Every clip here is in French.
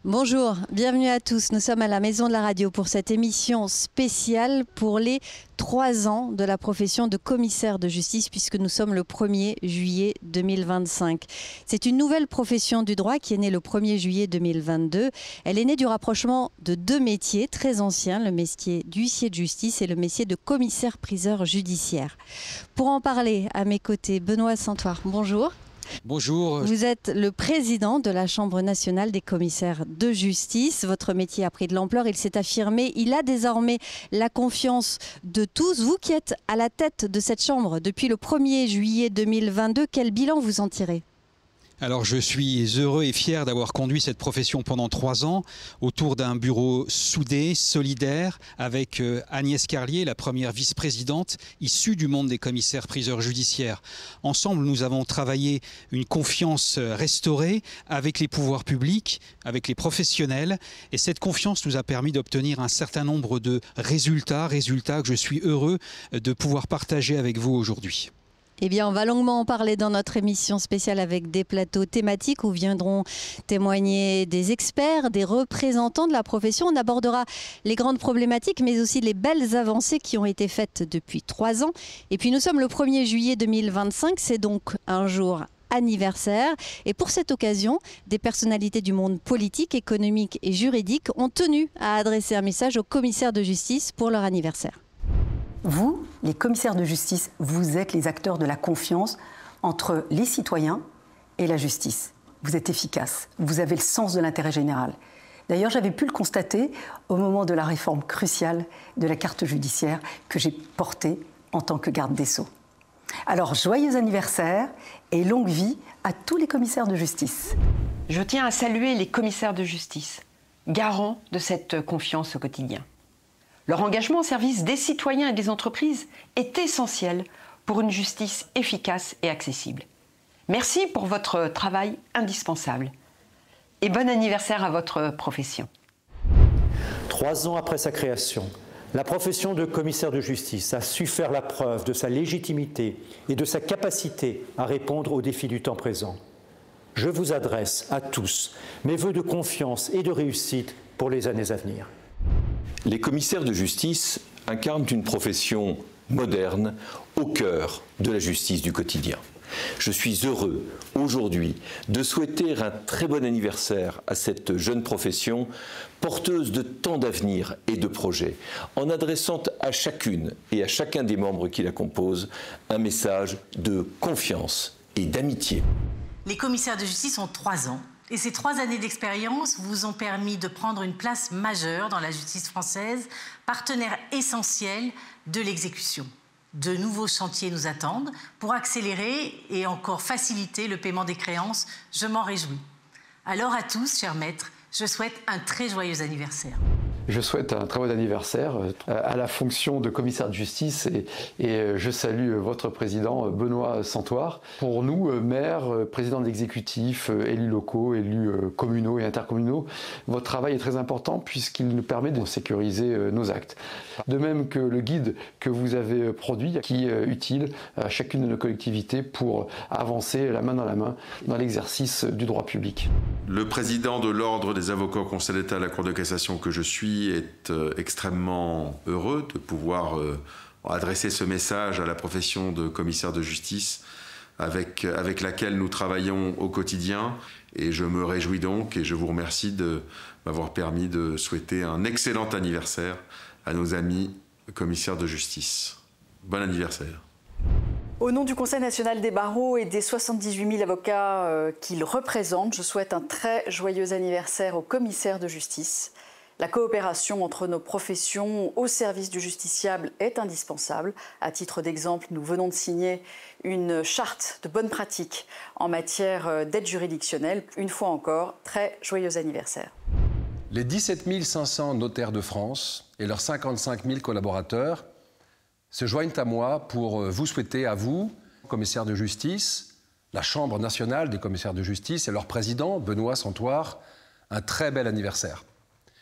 Bonjour, bienvenue à tous. Nous sommes à la Maison de la Radio pour cette émission spéciale pour les 3 ans de la profession de commissaire de justice puisque nous sommes le 1er juillet 2025. C'est une nouvelle profession du droit qui est née le 1er juillet 2022. Elle est née du rapprochement de 2 métiers très anciens, le métier d'huissier de justice et le métier de commissaire-priseur judiciaire. Pour en parler, à mes côtés, Benoît Santoire, bonjour. Bonjour. Vous êtes le président de la Chambre nationale des commissaires de justice. Votre métier a pris de l'ampleur, il s'est affirmé. Il a désormais la confiance de tous. Vous qui êtes à la tête de cette chambre depuis le 1er juillet 2022, quel bilan vous en tirez ? Alors je suis heureux et fier d'avoir conduit cette profession pendant 3 ans autour d'un bureau soudé, solidaire, avec Agnès Carlier, la première vice-présidente, issue du monde des commissaires-priseurs judiciaires. Ensemble, nous avons travaillé une confiance restaurée avec les pouvoirs publics, avec les professionnels. Et cette confiance nous a permis d'obtenir un certain nombre de résultats que je suis heureux de pouvoir partager avec vous aujourd'hui. Eh bien, on va longuement en parler dans notre émission spéciale avec des plateaux thématiques où viendront témoigner des experts, des représentants de la profession. On abordera les grandes problématiques, mais aussi les belles avancées qui ont été faites depuis 3 ans. Et puis, nous sommes le 1er juillet 2025. C'est donc un jour anniversaire. Et pour cette occasion, des personnalités du monde politique, économique et juridique ont tenu à adresser un message aux commissaires de justice pour leur anniversaire. Vous, les commissaires de justice, vous êtes les acteurs de la confiance entre les citoyens et la justice. Vous êtes efficaces, vous avez le sens de l'intérêt général. D'ailleurs, j'avais pu le constater au moment de la réforme cruciale de la carte judiciaire que j'ai portée en tant que garde des Sceaux. Alors, joyeux anniversaire et longue vie à tous les commissaires de justice. Je tiens à saluer les commissaires de justice, garants de cette confiance au quotidien. Leur engagement au service des citoyens et des entreprises est essentiel pour une justice efficace et accessible. Merci pour votre travail indispensable. Et bon anniversaire à votre profession. 3 ans après sa création, la profession de commissaire de justice a su faire la preuve de sa légitimité et de sa capacité à répondre aux défis du temps présent. Je vous adresse à tous mes vœux de confiance et de réussite pour les années à venir. Les commissaires de justice incarnent une profession moderne au cœur de la justice du quotidien. Je suis heureux aujourd'hui de souhaiter un très bon anniversaire à cette jeune profession porteuse de tant d'avenir et de projets, en adressant à chacune et à chacun des membres qui la composent un message de confiance et d'amitié. Les commissaires de justice ont 3 ans. Et ces 3 années d'expérience vous ont permis de prendre une place majeure dans la justice française, partenaire essentiel de l'exécution. De nouveaux chantiers nous attendent pour accélérer et encore faciliter le paiement des créances. Je m'en réjouis. Alors à tous, chers maîtres, je souhaite un très joyeux anniversaire. Je souhaite un très bon anniversaire à la fonction de commissaire de justice et je salue votre président Benoît Santoire. Pour nous, maires, présidents d'exécutifs, élus locaux, élus communaux et intercommunaux, votre travail est très important puisqu'il nous permet de sécuriser nos actes. De même que le guide que vous avez produit, qui est utile à chacune de nos collectivités pour avancer la main dans l'exercice du droit public. Le président de l'Ordre des avocats au Conseil d'État à la Cour de cassation que je suis est extrêmement heureux de pouvoir adresser ce message à la profession de commissaire de justice avec laquelle nous travaillons au quotidien. Et je me réjouis donc et je vous remercie de m'avoir permis de souhaiter un excellent anniversaire à nos amis commissaires de justice. Bon anniversaire. Au nom du Conseil national des barreaux et des 78 000 avocats qu'il représente, je souhaite un très joyeux anniversaire aux commissaires de justice. La coopération entre nos professions au service du justiciable est indispensable. À titre d'exemple, nous venons de signer une charte de bonnes pratiques en matière d'aide juridictionnelle. Une fois encore, très joyeux anniversaire. Les 17 500 notaires de France et leurs 55 000 collaborateurs se joignent à moi pour vous souhaiter à vous, commissaires de justice, la Chambre nationale des commissaires de justice et leur président, Benoît Santoire, un très bel anniversaire.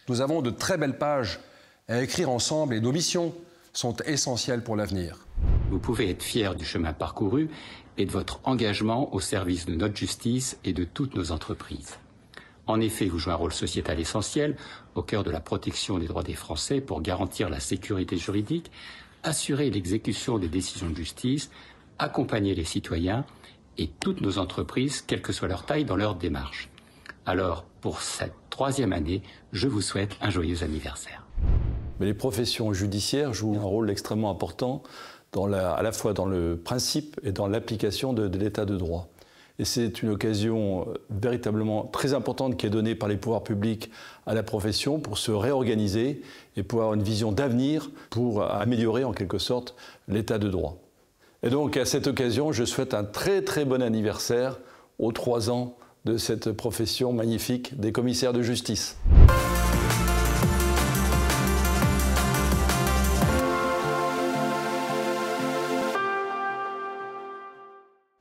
Nous avons de très belles pages à écrire ensemble et nos missions sont essentielles pour l'avenir. Vous pouvez être fiers du chemin parcouru et de votre engagement au service de notre justice et de toutes nos entreprises. En effet, vous jouez un rôle sociétal essentiel au cœur de la protection des droits des Français pour garantir la sécurité juridique, assurer l'exécution des décisions de justice, accompagner les citoyens et toutes nos entreprises, quelle que soit leur taille, dans leur démarche. Alors, pour cette 3e année, je vous souhaite un joyeux anniversaire. Mais les professions judiciaires jouent un rôle extrêmement important à la fois dans le principe et dans l'application de l'état de droit. Et c'est une occasion véritablement très importante qui est donnée par les pouvoirs publics à la profession pour se réorganiser et pour avoir une vision d'avenir pour améliorer en quelque sorte l'état de droit. Et donc à cette occasion, je souhaite un très très bon anniversaire aux 3 ans de cette profession magnifique des commissaires de justice.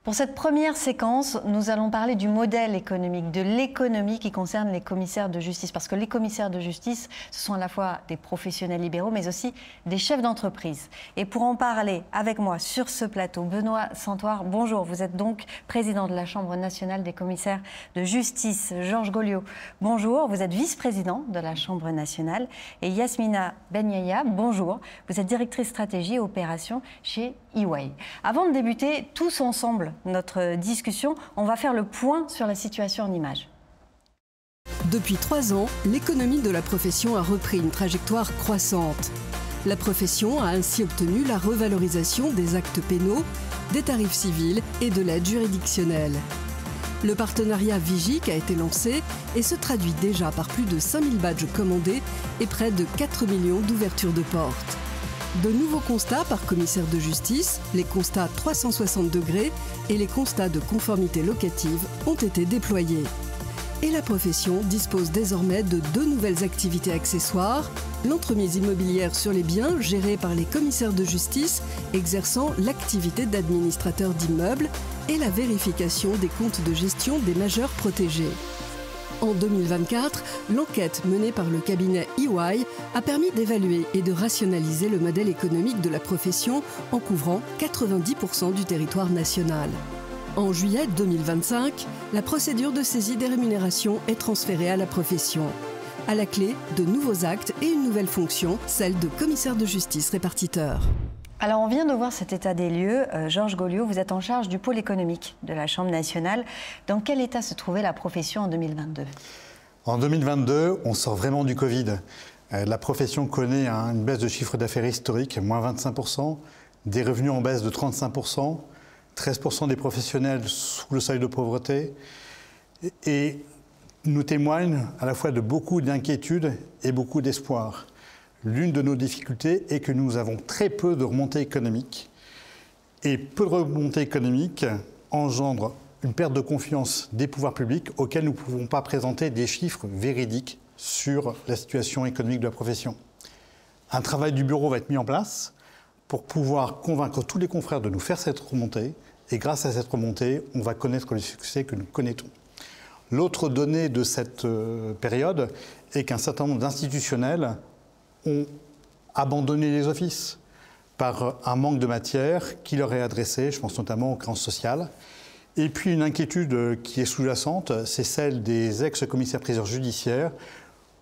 Pour cette première séquence, nous allons parler du modèle économique, de l'économie qui concerne les commissaires de justice. Parce que les commissaires de justice, ce sont à la fois des professionnels libéraux, mais aussi des chefs d'entreprise. Et pour en parler avec moi sur ce plateau, Benoît Santoire, bonjour. Vous êtes donc président de la Chambre nationale des commissaires de justice. Georges Goliot, bonjour. Vous êtes vice-président de la Chambre nationale. Et Yasmina Benyaya, bonjour. Vous êtes directrice stratégie et opération chez EY. Avant de débuter tous ensemble notre discussion, on va faire le point sur la situation en images. Depuis 3 ans, l'économie de la profession a repris une trajectoire croissante. La profession a ainsi obtenu la revalorisation des actes pénaux, des tarifs civils et de l'aide juridictionnelle. Le partenariat Vigic a été lancé et se traduit déjà par plus de 5000 badges commandés et près de 4 millions d'ouvertures de portes. De nouveaux constats par commissaire de justice, les constats 360 degrés et les constats de conformité locative ont été déployés. Et la profession dispose désormais de 2 nouvelles activités accessoires, l'entremise immobilière sur les biens gérée par les commissaires de justice exerçant l'activité d'administrateur d'immeubles et la vérification des comptes de gestion des majeurs protégés. En 2024, l'enquête menée par le cabinet EY a permis d'évaluer et de rationaliser le modèle économique de la profession en couvrant 90% du territoire national. En juillet 2025, la procédure de saisie des rémunérations est transférée à la profession. À la clé, de nouveaux actes et une nouvelle fonction, celle de commissaire de justice répartiteur. Alors, on vient de voir cet état des lieux. Georges Goliot, vous êtes en charge du pôle économique de la Chambre nationale. Dans quel état se trouvait la profession en 2022 ? En 2022, on sort vraiment du Covid. La profession connaît une baisse de chiffre d'affaires historique, moins 25%, des revenus en baisse de 35%, 13% des professionnels sous le seuil de pauvreté, et nous témoigne à la fois de beaucoup d'inquiétudes et beaucoup d'espoir. L'une de nos difficultés est que nous avons très peu de remontées économiques. Et peu de remontées économiques engendrent une perte de confiance des pouvoirs publics auxquels nous ne pouvons pas présenter des chiffres véridiques sur la situation économique de la profession. Un travail du bureau va être mis en place pour pouvoir convaincre tous les confrères de nous faire cette remontée. Et grâce à cette remontée, on va connaître le succès que nous connaissons. L'autre donnée de cette période est qu'un certain nombre d'institutionnels ont abandonné les offices par un manque de matière qui leur est adressé, je pense notamment aux créances sociales. Et puis une inquiétude qui est sous-jacente, c'est celle des ex-commissaires-priseurs judiciaires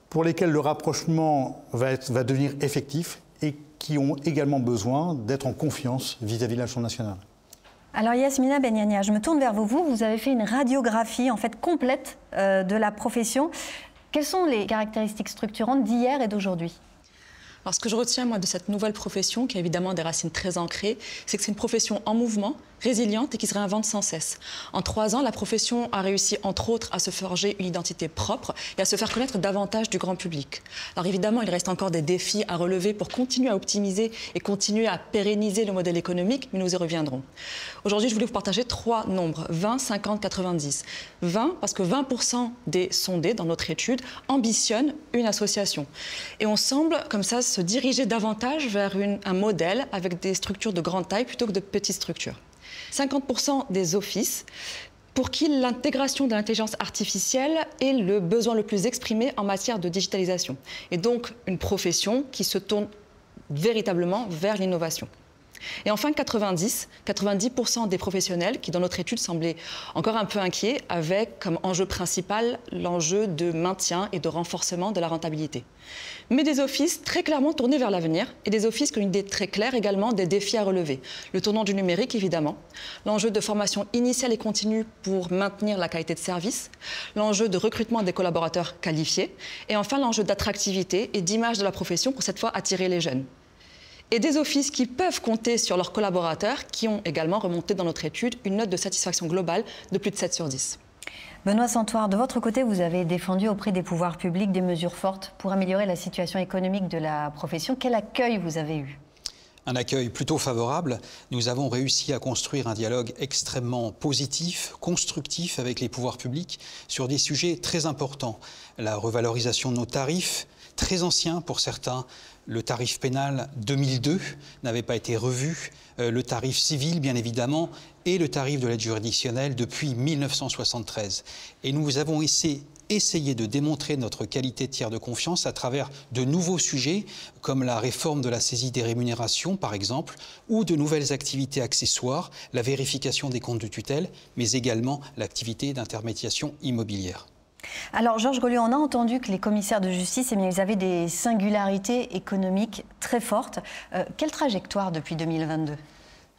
pour lesquels le rapprochement va devenir effectif et qui ont également besoin d'être en confiance vis-à-vis de la Chambre nationale. Alors Yasmina Benyaya, je me tourne vers vous. Vous avez fait une radiographie en fait complète de la profession. Quelles sont les caractéristiques structurantes d'hier et d'aujourd'hui ? Alors, ce que je retiens, moi, de cette nouvelle profession, qui a évidemment des racines très ancrées, c'est que c'est une profession en mouvement, résiliente et qui se réinvente sans cesse. En 3 ans, la profession a réussi, entre autres, à se forger une identité propre et à se faire connaître davantage du grand public. Alors, évidemment, il reste encore des défis à relever pour continuer à optimiser et continuer à pérenniser le modèle économique, mais nous y reviendrons. Aujourd'hui, je voulais vous partager 3 nombres, 20, 50, 90. 20, parce que 20% des sondés dans notre étude ambitionnent une association. Et on semble, comme ça, se diriger davantage vers un modèle avec des structures de grande taille plutôt que de petites structures. 50% des offices pour qui l'intégration de l'intelligence artificielle est le besoin le plus exprimé en matière de digitalisation. Et donc une profession qui se tourne véritablement vers l'innovation. Et enfin, 90% des professionnels qui, dans notre étude, semblaient encore un peu inquiets, avec comme enjeu principal l'enjeu de maintien et de renforcement de la rentabilité. Mais des offices très clairement tournés vers l'avenir et des offices qui ont une idée très claire également des défis à relever. Le tournant du numérique, évidemment, l'enjeu de formation initiale et continue pour maintenir la qualité de service, l'enjeu de recrutement des collaborateurs qualifiés et enfin l'enjeu d'attractivité et d'image de la profession pour cette fois attirer les jeunes. Et des offices qui peuvent compter sur leurs collaborateurs, qui ont également remonté dans notre étude une note de satisfaction globale de plus de 7 sur 10. Benoît Santoire, de votre côté, vous avez défendu auprès des pouvoirs publics des mesures fortes pour améliorer la situation économique de la profession. Quel accueil vous avez eu ? Un accueil plutôt favorable. Nous avons réussi à construire un dialogue extrêmement positif, constructif avec les pouvoirs publics sur des sujets très importants. La revalorisation de nos tarifs, très anciens pour certains. Le tarif pénal 2002 n'avait pas été revu, le tarif civil bien évidemment et le tarif de l'aide juridictionnelle depuis 1973. Et nous avons essayé de démontrer notre qualité de tiers de confiance à travers de nouveaux sujets comme la réforme de la saisie des rémunérations par exemple ou de nouvelles activités accessoires, la vérification des comptes de tutelle mais également l'activité d'intermédiation immobilière. Alors, Georges Golliot, on a entendu que les commissaires de justice, ils avaient des singularités économiques très fortes. Quelle trajectoire depuis 2022 ?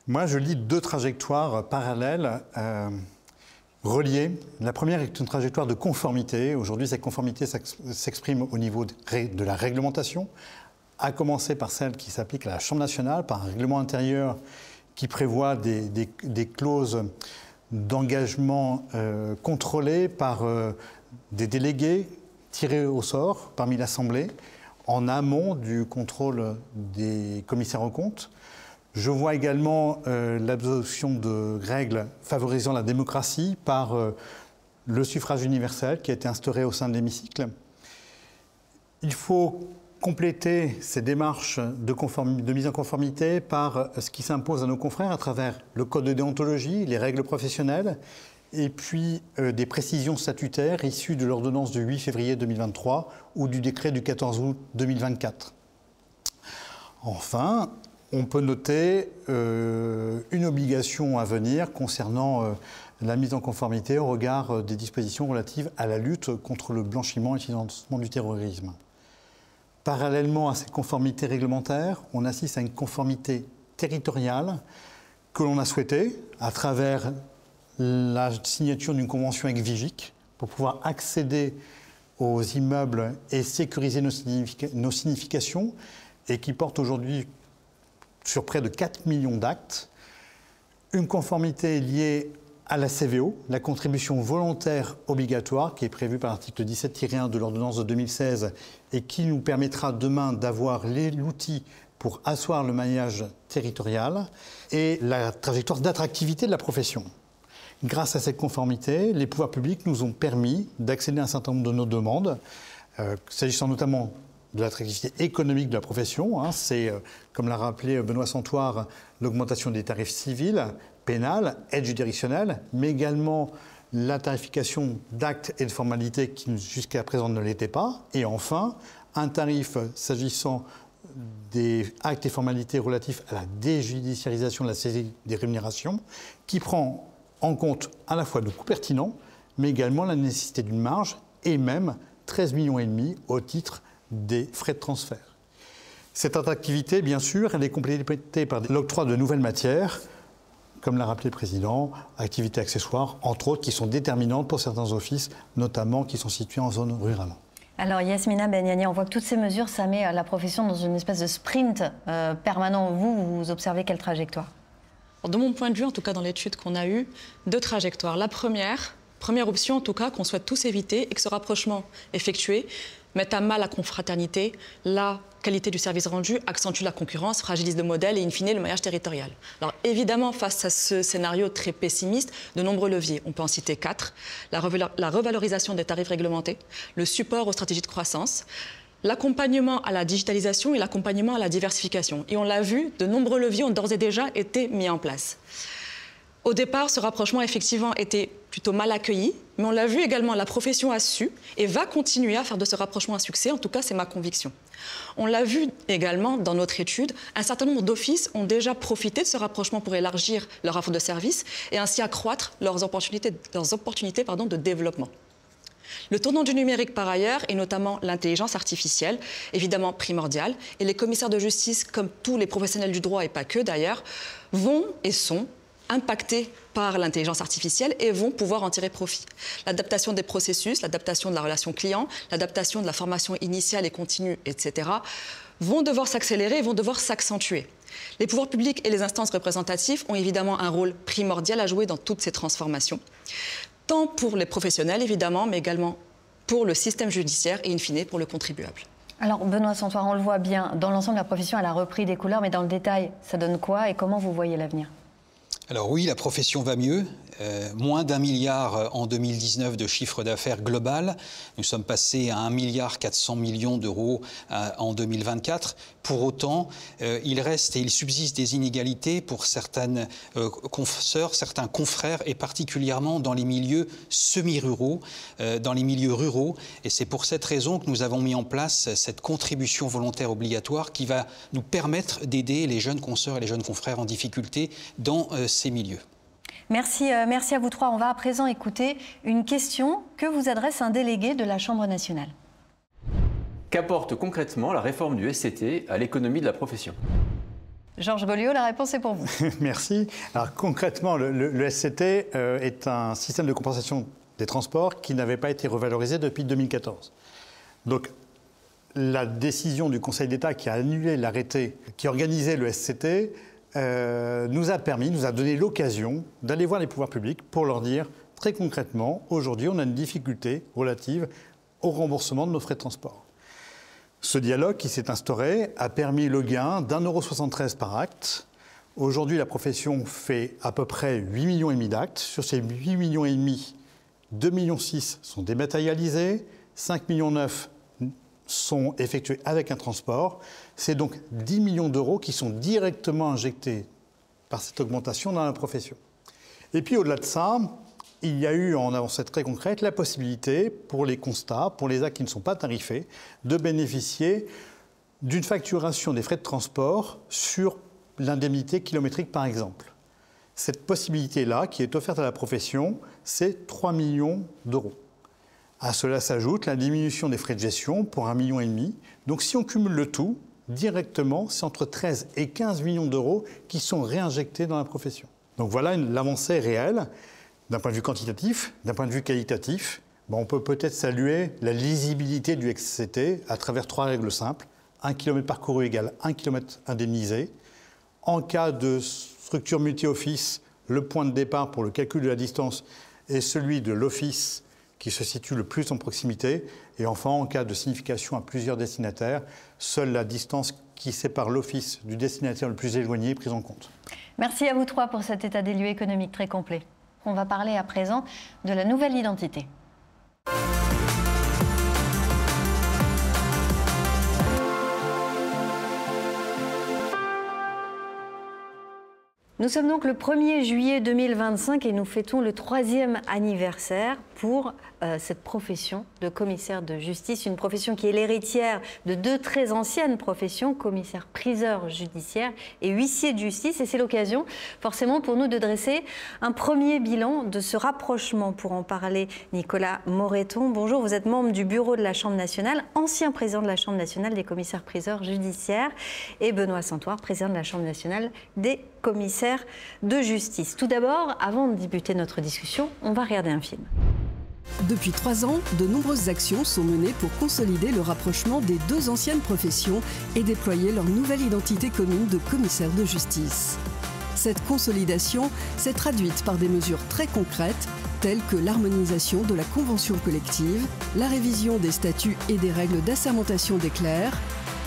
Moi, je lis deux trajectoires parallèles reliées. La première est une trajectoire de conformité. Aujourd'hui, cette conformité s'exprime au niveau de la réglementation, à commencer par celle qui s'applique à la Chambre nationale, par un règlement intérieur qui prévoit des clauses d'engagement contrôlées par des délégués tirés au sort parmi l'Assemblée, en amont du contrôle des commissaires aux comptes. Je vois également l'adoption de règles favorisant la démocratie par le suffrage universel qui a été instauré au sein de l'hémicycle. Il faut compléter ces démarches de mise en conformité par ce qui s'impose à nos confrères à travers le code de déontologie, les règles professionnelles, et puis des précisions statutaires issues de l'ordonnance du 8 février 2023 ou du décret du 14 août 2024. Enfin, on peut noter une obligation à venir concernant la mise en conformité au regard des dispositions relatives à la lutte contre le blanchiment et le financement du terrorisme. Parallèlement à cette conformité réglementaire, on assiste à une conformité territoriale que l'on a souhaitée à travers la signature d'une convention avec Vigic pour pouvoir accéder aux immeubles et sécuriser nos significations et qui porte aujourd'hui sur près de 4 millions d'actes. Une conformité liée à la CVO, la contribution volontaire obligatoire qui est prévue par l'article 17-1 de l'ordonnance de 2016 et qui nous permettra demain d'avoir l'outil pour asseoir le maillage territorial et la trajectoire d'attractivité de la profession. Grâce à cette conformité, les pouvoirs publics nous ont permis d'accéder à un certain nombre de nos demandes, s'agissant notamment de l'attractivité économique de la profession. C'est, comme l'a rappelé Benoît Santoire, l'augmentation des tarifs civils, pénales, aide juridictionnelle, mais également la tarification d'actes et de formalités qui jusqu'à présent ne l'étaient pas. Et enfin, un tarif s'agissant des actes et formalités relatifs à la déjudiciarisation de la saisie des rémunérations, qui prend en compte à la fois le coût pertinent, mais également la nécessité d'une marge, et même 13,5 millions au titre des frais de transfert. Cette attractivité, bien sûr, elle est complétée par l'octroi de nouvelles matières, comme l'a rappelé le Président, activités accessoires, entre autres, qui sont déterminantes pour certains offices, notamment qui sont situés en zone rurale. Alors Yasmina Benyani, on voit que toutes ces mesures, ça met la profession dans une espèce de sprint permanent. Vous observez quelle trajectoire ? De mon point de vue, en tout cas dans l'étude qu'on a eue, deux trajectoires. La première option en tout cas qu'on souhaite tous éviter et que ce rapprochement effectué mette à mal la confraternité, la qualité du service rendu, accentue la concurrence, fragilise le modèle et in fine le maillage territorial. Alors évidemment, face à ce scénario très pessimiste, de nombreux leviers. On peut en citer 4. La revalorisation des tarifs réglementés, le support aux stratégies de croissance, l'accompagnement à la digitalisation et l'accompagnement à la diversification. Et on l'a vu, de nombreux leviers ont d'ores et déjà été mis en place. Au départ, ce rapprochement effectivement était plutôt mal accueilli, mais on l'a vu également, la profession a su et va continuer à faire de ce rapprochement un succès, en tout cas c'est ma conviction. On l'a vu également dans notre étude, un certain nombre d'offices ont déjà profité de ce rapprochement pour élargir leur offre de services et ainsi accroître leurs opportunités de développement. Le tournant du numérique par ailleurs, et notamment l'intelligence artificielle, évidemment primordiale, et les commissaires de justice, comme tous les professionnels du droit et pas que d'ailleurs, vont et sont impactés par l'intelligence artificielle et vont pouvoir en tirer profit. L'adaptation des processus, l'adaptation de la relation client, l'adaptation de la formation initiale et continue, etc., vont devoir s'accélérer et vont devoir s'accentuer. Les pouvoirs publics et les instances représentatives ont évidemment un rôle primordial à jouer dans toutes ces transformations, tant pour les professionnels évidemment, mais également pour le système judiciaire et in fine pour le contribuable. Alors Benoît Santoire, on le voit bien, dans l'ensemble la profession elle a repris des couleurs, mais dans le détail, ça donne quoi et comment vous voyez l'avenir ? Alors oui, la profession va mieux. Moins d'1 milliard en 2019 de chiffre d'affaires global. Nous sommes passés à 1,4 milliard d'euros en 2024. Pour autant, il reste et il subsiste des inégalités pour certaines consoeurs, certains confrères, et particulièrement dans les milieux semi-ruraux, dans les milieux ruraux. Et c'est pour cette raison que nous avons mis en place cette contribution volontaire obligatoire qui va nous permettre d'aider les jeunes consoeurs et les jeunes confrères en difficulté dans ces milieux. Merci à vous trois. On va à présent écouter une question que vous adresse un délégué de la Chambre nationale. Qu'apporte concrètement la réforme du SCT à l'économie de la profession ? Georges Bolliot, la réponse est pour vous. Merci. Alors concrètement, le SCT est un système de compensation des transports qui n'avait pas été revalorisé depuis 2014. Donc la décision du Conseil d'État qui a annulé l'arrêté qui organisait le SCT nous a donné l'occasion d'aller voir les pouvoirs publics pour leur dire très concrètement, aujourd'hui on a une difficulté relative au remboursement de nos frais de transport. Ce dialogue qui s'est instauré a permis le gain d'1,73 € par acte. Aujourd'hui la profession fait à peu près 8,5 millions d'actes. Sur ces 8,5 millions, 2,6 millions sont dématérialisés, 5,9 millions sont effectués avec un transport. C'est donc 10 millions d'euros qui sont directement injectés par cette augmentation dans la profession. Et puis au-delà de ça, il y a eu en avancée très concrète la possibilité pour les constats, pour les actes qui ne sont pas tarifés, de bénéficier d'une facturation des frais de transport sur l'indemnité kilométrique par exemple. Cette possibilité-là, qui est offerte à la profession, c'est 3 millions d'euros. À cela s'ajoute la diminution des frais de gestion pour 1,5 million. Donc si on cumule le tout, directement, c'est entre 13 et 15 millions d'euros qui sont réinjectés dans la profession. Donc voilà l'avancée réelle, d'un point de vue quantitatif, d'un point de vue qualitatif. On peut peut-être saluer la lisibilité du SCT à travers 3 règles simples. 1 km parcouru égale 1 km indemnisé. En cas de structure multi-office, le point de départ pour le calcul de la distance est celui de l'office qui se situe le plus en proximité. Et enfin, en cas de signification à plusieurs destinataires, seule la distance qui sépare l'office du destinataire le plus éloigné est prise en compte. Merci à vous trois pour cet état des lieux économique très complet. On va parler à présent de la nouvelle identité. Nous sommes donc le 1er juillet 2025 et nous fêtons le 3e anniversaire pour cette profession de commissaire de justice, une profession qui est l'héritière de 2 très anciennes professions, commissaire-priseur judiciaire et huissier de justice. Et c'est l'occasion forcément pour nous de dresser un premier bilan de ce rapprochement. Pour en parler, Nicolas Moreton, bonjour, vous êtes membre du bureau de la Chambre nationale, ancien président de la Chambre nationale des commissaires-priseurs judiciaires, et Benoît Santoire, président de la Chambre nationale des commissaires de justice. Tout d'abord, avant de débuter notre discussion, on va regarder un film. Depuis 3 ans, de nombreuses actions sont menées pour consolider le rapprochement des 2 anciennes professions et déployer leur nouvelle identité commune de commissaire de justice. Cette consolidation s'est traduite par des mesures très concrètes telles que l'harmonisation de la convention collective, la révision des statuts et des règles d'assermentation des clercs,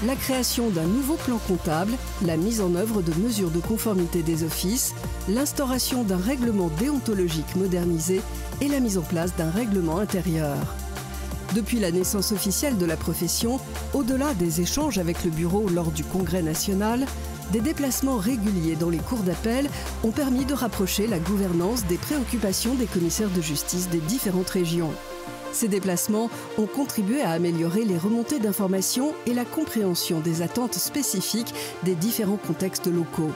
la création d'un nouveau plan comptable, la mise en œuvre de mesures de conformité des offices, l'instauration d'un règlement déontologique modernisé et la mise en place d'un règlement intérieur. Depuis la naissance officielle de la profession, au-delà des échanges avec le bureau lors du Congrès national, des déplacements réguliers dans les cours d'appel ont permis de rapprocher la gouvernance des préoccupations des commissaires de justice des différentes régions. Ces déplacements ont contribué à améliorer les remontées d'informations et la compréhension des attentes spécifiques des différents contextes locaux.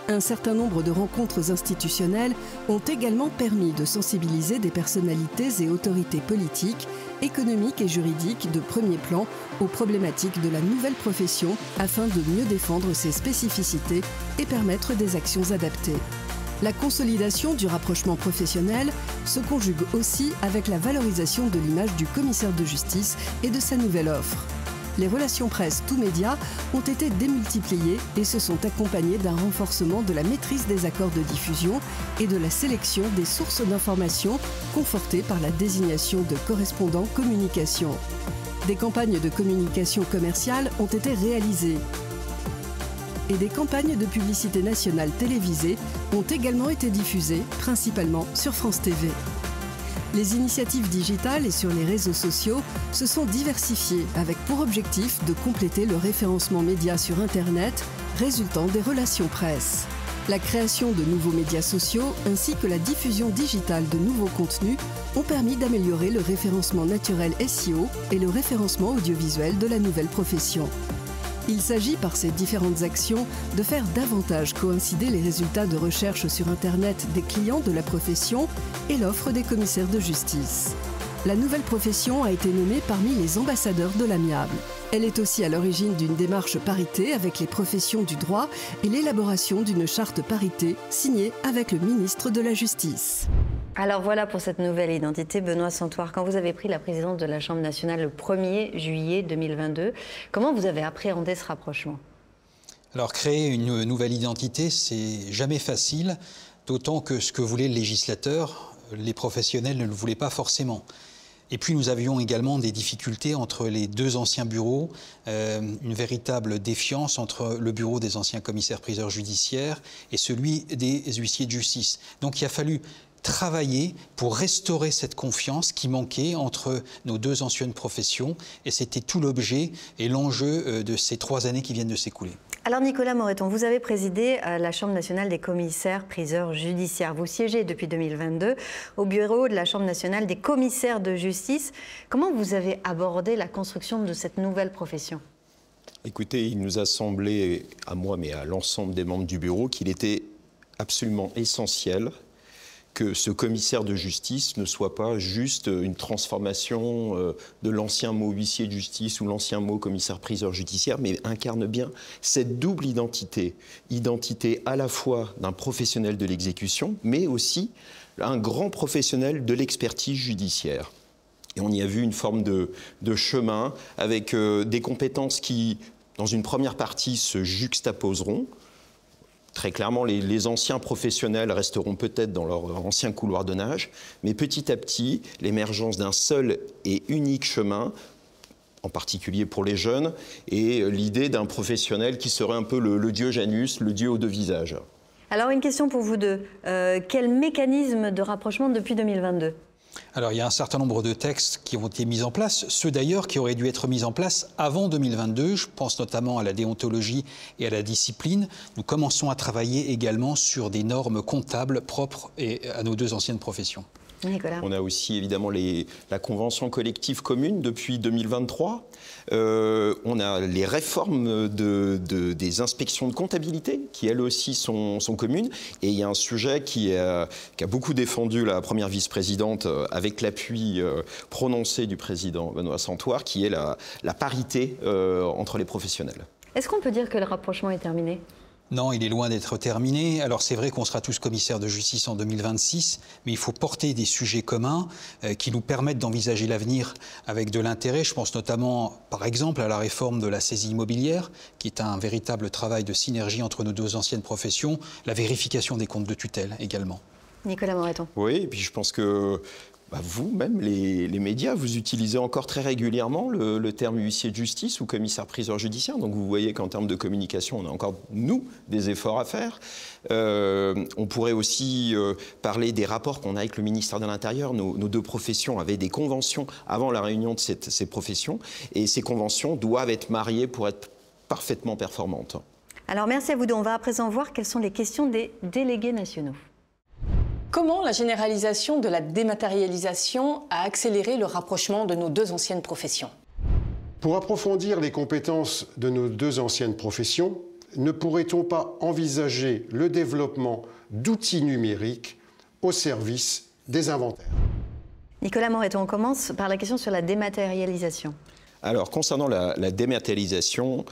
Un certain nombre de rencontres institutionnelles ont également permis de sensibiliser des personnalités et autorités politiques, économiques et juridiques de premier plan aux problématiques de la nouvelle profession afin de mieux défendre ses spécificités et permettre des actions adaptées. La consolidation du rapprochement professionnel se conjugue aussi avec la valorisation de l'image du commissaire de justice et de sa nouvelle offre. Les relations presse tous médias ont été démultipliées et se sont accompagnées d'un renforcement de la maîtrise des accords de diffusion et de la sélection des sources d'information confortées par la désignation de correspondants communication. Des campagnes de communication commerciale ont été réalisées et des campagnes de publicité nationale télévisées ont également été diffusées, principalement sur France TV. Les initiatives digitales et sur les réseaux sociaux se sont diversifiées avec pour objectif de compléter le référencement média sur Internet résultant des relations presse. La création de nouveaux médias sociaux ainsi que la diffusion digitale de nouveaux contenus ont permis d'améliorer le référencement naturel SEO et le référencement audiovisuel de la nouvelle profession. Il s'agit par ces différentes actions de faire davantage coïncider les résultats de recherche sur Internet des clients de la profession et l'offre des commissaires de justice. La nouvelle profession a été nommée parmi les ambassadeurs de l'amiable. Elle est aussi à l'origine d'une démarche parité avec les professions du droit et l'élaboration d'une charte parité signée avec le ministre de la Justice. Alors voilà pour cette nouvelle identité. Benoît Santoire, quand vous avez pris la présidence de la Chambre nationale le 1er juillet 2022, comment vous avez appréhendé ce rapprochement? Alors créer une nouvelle identité, c'est jamais facile, d'autant que ce que voulait le législateur, les professionnels ne le voulaient pas forcément. Et puis nous avions également des difficultés entre les deux anciens bureaux, une véritable défiance entre le bureau des anciens commissaires-priseurs judiciaires et celui des huissiers de justice. Donc il a fallu travailler pour restaurer cette confiance qui manquait entre nos deux anciennes professions, et c'était tout l'objet et l'enjeu de ces 3 années qui viennent de s'écouler. Alors Nicolas Moreton, vous avez présidé la Chambre nationale des commissaires-priseurs judiciaires. Vous siégez depuis 2022 au bureau de la Chambre nationale des commissaires de justice. Comment vous avez abordé la construction de cette nouvelle profession? Écoutez, il nous a semblé, à moi mais à l'ensemble des membres du bureau, qu'il était absolument essentiel que ce commissaire de justice ne soit pas juste une transformation de l'ancien mot huissier de justice ou l'ancien mot commissaire-priseur judiciaire, mais incarne bien cette double identité. Identité à la fois d'un professionnel de l'exécution, mais aussi un grand professionnel de l'expertise judiciaire. Et on y a vu une forme de chemin avec des compétences qui, dans une première partie, se juxtaposeront. Très clairement, les anciens professionnels resteront peut-être dans leur ancien couloir de nage, mais petit à petit, l'émergence d'un seul et unique chemin, en particulier pour les jeunes, et l'idée d'un professionnel qui serait un peu le dieu Janus, le dieu aux 2 visages. Alors une question pour vous deux. Quel mécanisme de rapprochement depuis 2022 ? Alors il y a un certain nombre de textes qui ont été mis en place, ceux d'ailleurs qui auraient dû être mis en place avant 2022, je pense notamment à la déontologie et à la discipline. Nous commençons à travailler également sur des normes comptables propres à nos 2 anciennes professions. Nicolas. On a aussi évidemment la convention collective commune depuis 2023. On a les réformes des inspections de comptabilité qui elles aussi sont communes. Et il y a un sujet qui a beaucoup défendu la première vice-présidente avec l'appui prononcé du président Benoît Santoire, qui est la parité entre les professionnels. Est-ce qu'on peut dire que le rapprochement est terminé ? Non, il est loin d'être terminé. Alors c'est vrai qu'on sera tous commissaires de justice en 2026, mais il faut porter des sujets communs qui nous permettent d'envisager l'avenir avec de l'intérêt. Je pense notamment, par exemple, à la réforme de la saisie immobilière, qui est un véritable travail de synergie entre nos 2 anciennes professions, la vérification des comptes de tutelle également. Nicolas Moreton. Oui, et puis je pense que vous-même, les médias, vous utilisez encore très régulièrement le terme huissier de justice ou commissaire-priseur judiciaire. Donc vous voyez qu'en termes de communication, on a encore, nous, des efforts à faire. On pourrait aussi parler des rapports qu'on a avec le ministère de l'Intérieur. Nos deux professions avaient des conventions avant la réunion de ces professions. Et ces conventions doivent être mariées pour être parfaitement performantes. Alors merci à vous deux. On va à présent voir quelles sont les questions des délégués nationaux. Comment la généralisation de la dématérialisation a accéléré le rapprochement de nos deux anciennes professions? Pour approfondir les compétences de nos deux anciennes professions, ne pourrait-on pas envisager le développement d'outils numériques au service des inventaires? Nicolas Moreton, on commence par la question sur la dématérialisation. Alors, concernant la dématérialisation,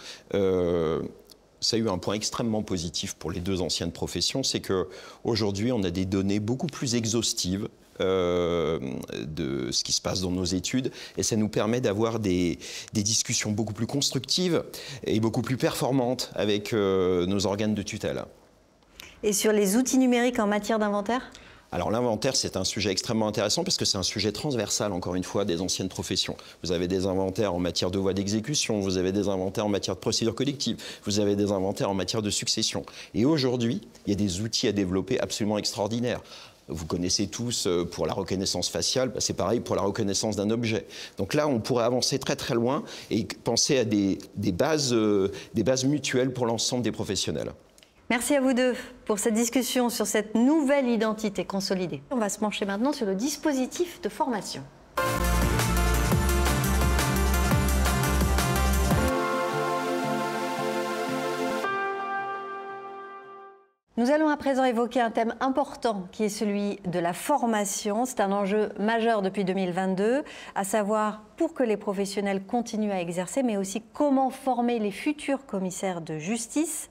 ça a eu un point extrêmement positif pour les deux anciennes professions, c'est qu'aujourd'hui, on a des données beaucoup plus exhaustives de ce qui se passe dans nos études, et ça nous permet d'avoir des discussions beaucoup plus constructives et beaucoup plus performantes avec nos organes de tutelle. Et sur les outils numériques en matière d'inventaire ? Alors l'inventaire, c'est un sujet extrêmement intéressant parce que c'est un sujet transversal, encore une fois, des anciennes professions. Vous avez des inventaires en matière de voies d'exécution, vous avez des inventaires en matière de procédure collective, vous avez des inventaires en matière de succession. Et aujourd'hui, il y a des outils à développer absolument extraordinaires. Vous connaissez tous pour la reconnaissance faciale, c'est pareil pour la reconnaissance d'un objet. Donc là, on pourrait avancer très très loin et penser à des bases mutuelles pour l'ensemble des professionnels. Merci à vous deux pour cette discussion sur cette nouvelle identité consolidée. On va se pencher maintenant sur le dispositif de formation. Nous allons à présent évoquer un thème important qui est celui de la formation. C'est un enjeu majeur depuis 2022, à savoir pour que les professionnels continuent à exercer, mais aussi comment former les futurs commissaires de justice.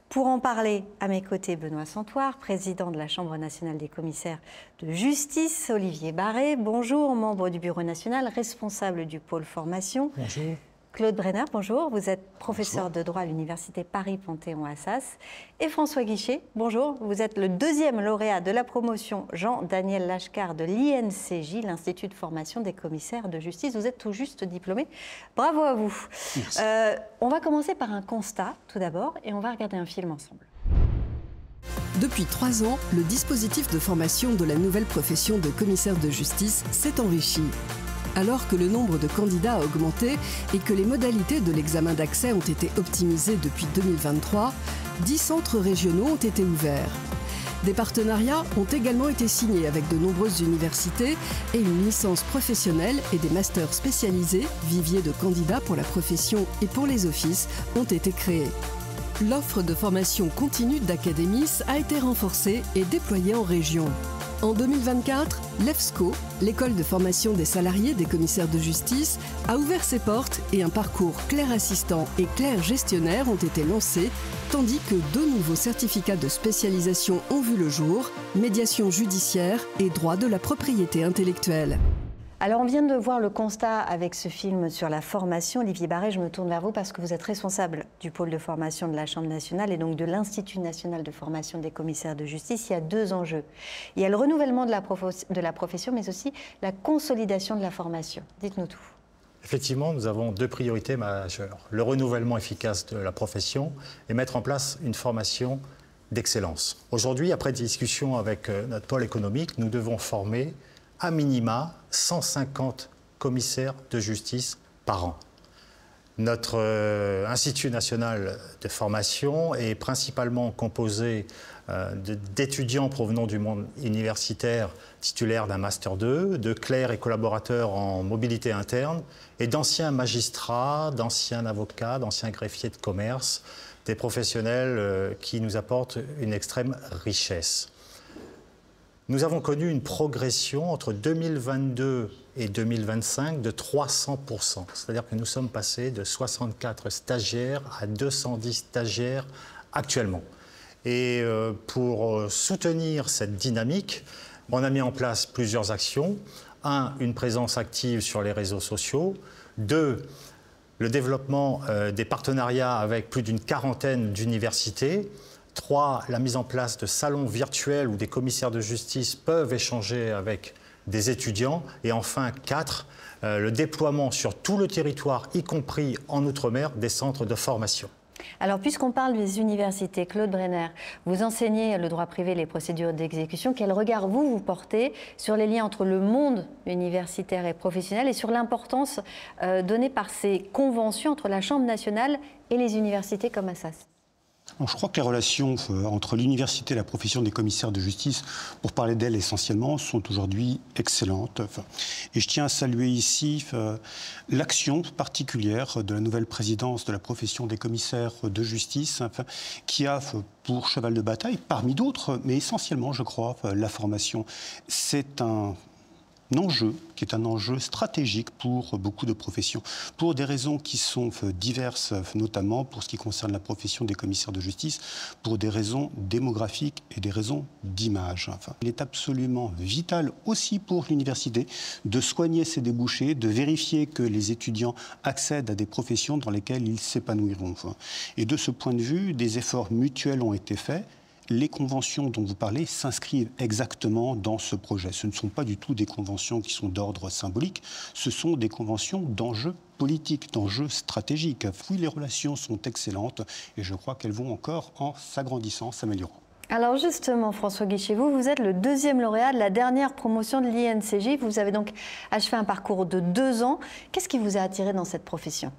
Pour en parler, à mes côtés, Benoît Santoire, président de la Chambre nationale des commissaires de justice, Olivier Barré, bonjour, membre du Bureau national, responsable du pôle formation. Bonjour. Claude Brenner, bonjour, vous êtes professeur de droit à l'Université Paris-Panthéon-Assas. Et François Guichet, bonjour, vous êtes le deuxième lauréat de la promotion Jean-Daniel Lachkar de l'INCJ, l'Institut de formation des commissaires de justice. Vous êtes tout juste diplômé. Bravo à vous. On va commencer par un constat, tout d'abord, et on va regarder un film ensemble. Depuis 3 ans, le dispositif de formation de la nouvelle profession de commissaire de justice s'est enrichi. Alors que le nombre de candidats a augmenté et que les modalités de l'examen d'accès ont été optimisées depuis 2023, 10 centres régionaux ont été ouverts. Des partenariats ont également été signés avec de nombreuses universités et une licence professionnelle et des masters spécialisés, viviers de candidats pour la profession et pour les offices, ont été créés. L'offre de formation continue d'Academis a été renforcée et déployée en région. En 2024, l'EFSCO, l'école de formation des salariés des commissaires de justice, a ouvert ses portes et un parcours clerc assistant et clerc gestionnaire ont été lancés, tandis que 2 nouveaux certificats de spécialisation ont vu le jour, médiation judiciaire et droit de la propriété intellectuelle. Alors on vient de voir le constat avec ce film sur la formation. Olivier Barré, je me tourne vers vous parce que vous êtes responsable du pôle de formation de la Chambre nationale et donc de l'Institut national de formation des commissaires de justice. Il y a 2 enjeux. Il y a le renouvellement de la profession, mais aussi la consolidation de la formation. Dites-nous tout. Effectivement, nous avons 2 priorités majeures. Le renouvellement efficace de la profession et mettre en place une formation d'excellence. Aujourd'hui, après discussion avec notre pôle économique, nous devons former à minima 150 commissaires de justice par an. Notre Institut national de formation est principalement composé d'étudiants provenant du monde universitaire titulaires d'un Master 2, de clercs et collaborateurs en mobilité interne et d'anciens magistrats, d'anciens avocats, d'anciens greffiers de commerce, des professionnels qui nous apportent une extrême richesse. Nous avons connu une progression entre 2022 et 2025 de 300%. C'est-à-dire que nous sommes passés de 64 stagiaires à 210 stagiaires actuellement. Et pour soutenir cette dynamique, on a mis en place plusieurs actions. 1, une présence active sur les réseaux sociaux. 2, le développement des partenariats avec plus d'une quarantaine d'universités. 3, la mise en place de salons virtuels où des commissaires de justice peuvent échanger avec des étudiants. Et enfin, 4, le déploiement sur tout le territoire, y compris en Outre-mer, des centres de formation. Alors, puisqu'on parle des universités, Claude Brenner, vous enseignez le droit privé et les procédures d'exécution. Quel regard vous portez sur les liens entre le monde universitaire et professionnel et sur l'importance donnée par ces conventions entre la Chambre nationale et les universités comme Assas? Alors, je crois que les relations entre l'université et la profession des commissaires de justice, pour parler d'elle essentiellement, sont aujourd'hui excellentes. Et je tiens à saluer ici l'action particulière de la nouvelle présidence de la profession des commissaires de justice, qui a pour cheval de bataille, parmi d'autres, mais essentiellement, je crois, la formation. C'est un enjeu qui est un enjeu stratégique pour beaucoup de professions, pour des raisons qui sont diverses, notamment pour ce qui concerne la profession des commissaires de justice, pour des raisons démographiques et des raisons d'image. Il est absolument vital aussi pour l'université de soigner ses débouchés, de vérifier que les étudiants accèdent à des professions dans lesquelles ils s'épanouiront. Et de ce point de vue, des efforts mutuels ont été faits. Les conventions dont vous parlez s'inscrivent exactement dans ce projet. Ce ne sont pas du tout des conventions qui sont d'ordre symbolique, ce sont des conventions d'enjeux politiques, d'enjeux stratégiques. Oui, les relations sont excellentes et je crois qu'elles vont encore en s'agrandissant, s'améliorant. Alors justement, François Guichet, vous êtes le 2e lauréat de la dernière promotion de l'INCJ. Vous avez donc achevé un parcours de 2 ans. Qu'est-ce qui vous a attiré dans cette profession ?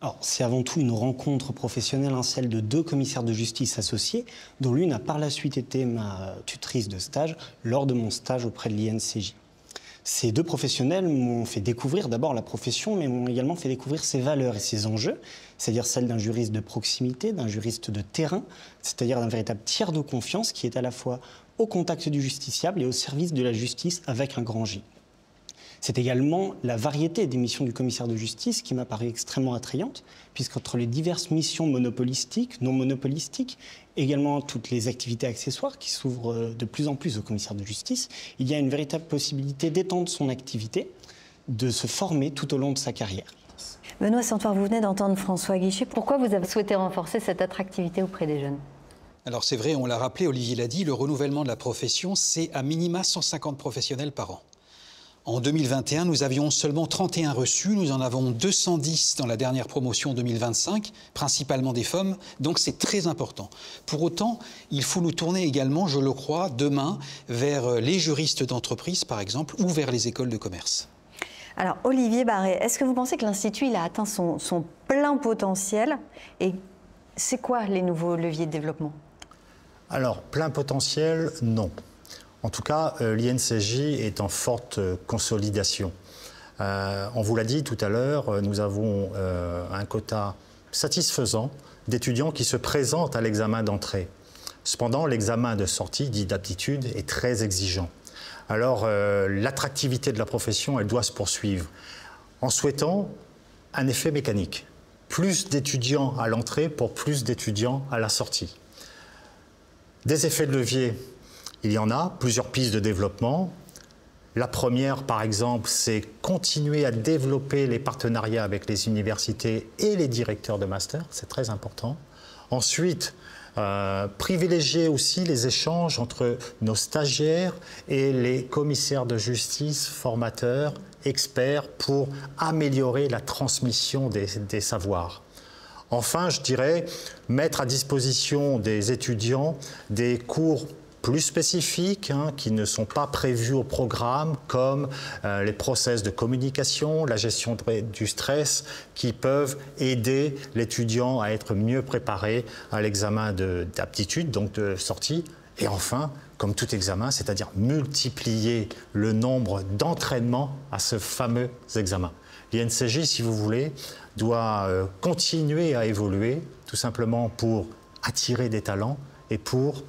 Alors, c'est avant tout une rencontre professionnelle, celle de 2 commissaires de justice associés, dont l'une a par la suite été ma tutrice de stage lors de mon stage auprès de l'INCJ. Ces 2 professionnels m'ont fait découvrir d'abord la profession, mais m'ont également fait découvrir ses valeurs et ses enjeux, c'est-à-dire celle d'un juriste de proximité, d'un juriste de terrain, c'est-à-dire d'un véritable tiers de confiance qui est à la fois au contact du justiciable et au service de la justice avec un grand J. C'est également la variété des missions du commissaire de justice qui m'a paru extrêmement attrayante, puisqu'entre les diverses missions monopolistiques, non monopolistiques, également toutes les activités accessoires qui s'ouvrent de plus en plus au commissaire de justice, il y a une véritable possibilité d'étendre son activité, de se former tout au long de sa carrière. Benoît Santoire, vous venez d'entendre François Guichet. Pourquoi vous avez souhaité renforcer cette attractivité auprès des jeunes ? Alors c'est vrai, on l'a rappelé, Olivier l'a dit, le renouvellement de la profession, c'est à minima 150 professionnels par an. En 2021, nous avions seulement 31 reçus, nous en avons 210 dans la dernière promotion 2025, principalement des femmes, donc c'est très important. Pour autant, il faut nous tourner également, je le crois, demain vers les juristes d'entreprise, par exemple, ou vers les écoles de commerce. Alors, Olivier Barré, est-ce que vous pensez que l'Institut il a atteint son plein potentiel? Et c'est quoi les nouveaux leviers de développement? Alors, plein potentiel, non. En tout cas, l'INCJ est en forte consolidation. On vous l'a dit tout à l'heure, nous avons un quota satisfaisant d'étudiants qui se présentent à l'examen d'entrée. Cependant, l'examen de sortie, dit d'aptitude, est très exigeant. Alors, l'attractivité de la profession, elle doit se poursuivre en souhaitant un effet mécanique. Plus d'étudiants à l'entrée pour plus d'étudiants à la sortie. Des effets de levier, il y en a, plusieurs pistes de développement. La première, par exemple, c'est continuer à développer les partenariats avec les universités et les directeurs de master, c'est très important. Ensuite, privilégier aussi les échanges entre nos stagiaires et les commissaires de justice, formateurs, experts, pour améliorer la transmission des savoirs. Enfin, je dirais, mettre à disposition des étudiants des cours plus spécifiques, qui ne sont pas prévus au programme, comme les process de communication, la gestion du stress, qui peuvent aider l'étudiant à être mieux préparé à l'examen d'aptitude, donc de sortie. Et enfin, comme tout examen, c'est-à-dire multiplier le nombre d'entraînements à ce fameux examen. L'INCJ, si vous voulez, doit continuer à évoluer, tout simplement pour attirer des talents et pour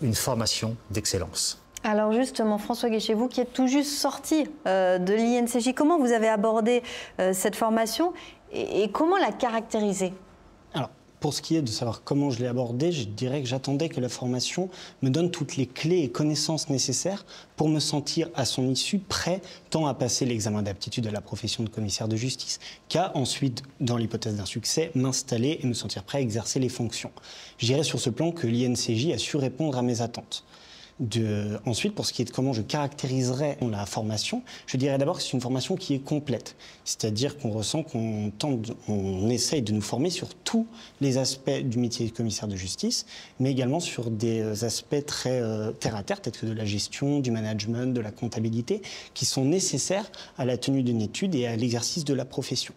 une formation d'excellence. Alors justement, François Guichet, vous qui êtes tout juste sorti de l'INCJ, comment vous avez abordé cette formation et comment la caractériser? Alors, pour ce qui est de savoir comment je l'ai abordée, je dirais que j'attendais que la formation me donne toutes les clés et connaissances nécessaires pour me sentir à son issue prêt tant à passer l'examen d'aptitude à la profession de commissaire de justice qu'à ensuite, dans l'hypothèse d'un succès, m'installer et me sentir prêt à exercer les fonctions. Je dirais sur ce plan que l'INCJ a su répondre à mes attentes. Ensuite, pour ce qui est de comment je caractériserais la formation, je dirais d'abord que c'est une formation qui est complète. C'est-à-dire qu'on ressent on essaye de nous former sur tous les aspects du métier de commissaire de justice, mais également sur des aspects très terre-à-terre, tels que de la gestion, du management, de la comptabilité, qui sont nécessaires à la tenue d'une étude et à l'exercice de la profession.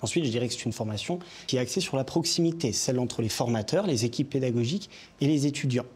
Ensuite, je dirais que c'est une formation qui est axée sur la proximité, celle entre les formateurs, les équipes pédagogiques et les étudiants.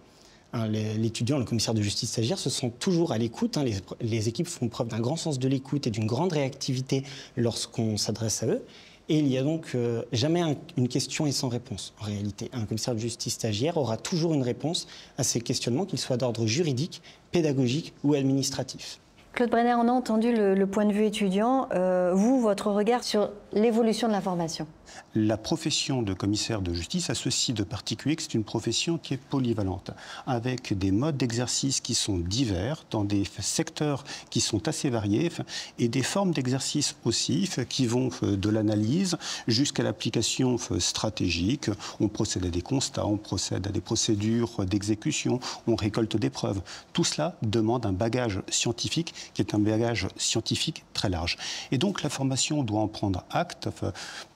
L'étudiant, le commissaire de justice stagiaire se sent toujours à l'écoute. Les équipes font preuve d'un grand sens de l'écoute et d'une grande réactivité lorsqu'on s'adresse à eux. Et il n'y a donc jamais une question et sans réponse, en réalité. Un commissaire de justice stagiaire aura toujours une réponse à ces questionnements, qu'ils soient d'ordre juridique, pédagogique ou administratif. Claude Brenner, on a entendu le point de vue étudiant. Vous, votre regard sur l'évolution de la formation? La profession de commissaire de justice a ceci de particulier que c'est une profession qui est polyvalente, avec des modes d'exercice qui sont divers, dans des secteurs qui sont assez variés, et des formes d'exercice aussi qui vont de l'analyse jusqu'à l'application stratégique. On procède à des constats, on procède à des procédures d'exécution, on récolte des preuves. Tout cela demande un bagage scientifique qui est un bagage scientifique très large. Et donc la formation doit en prendre acte.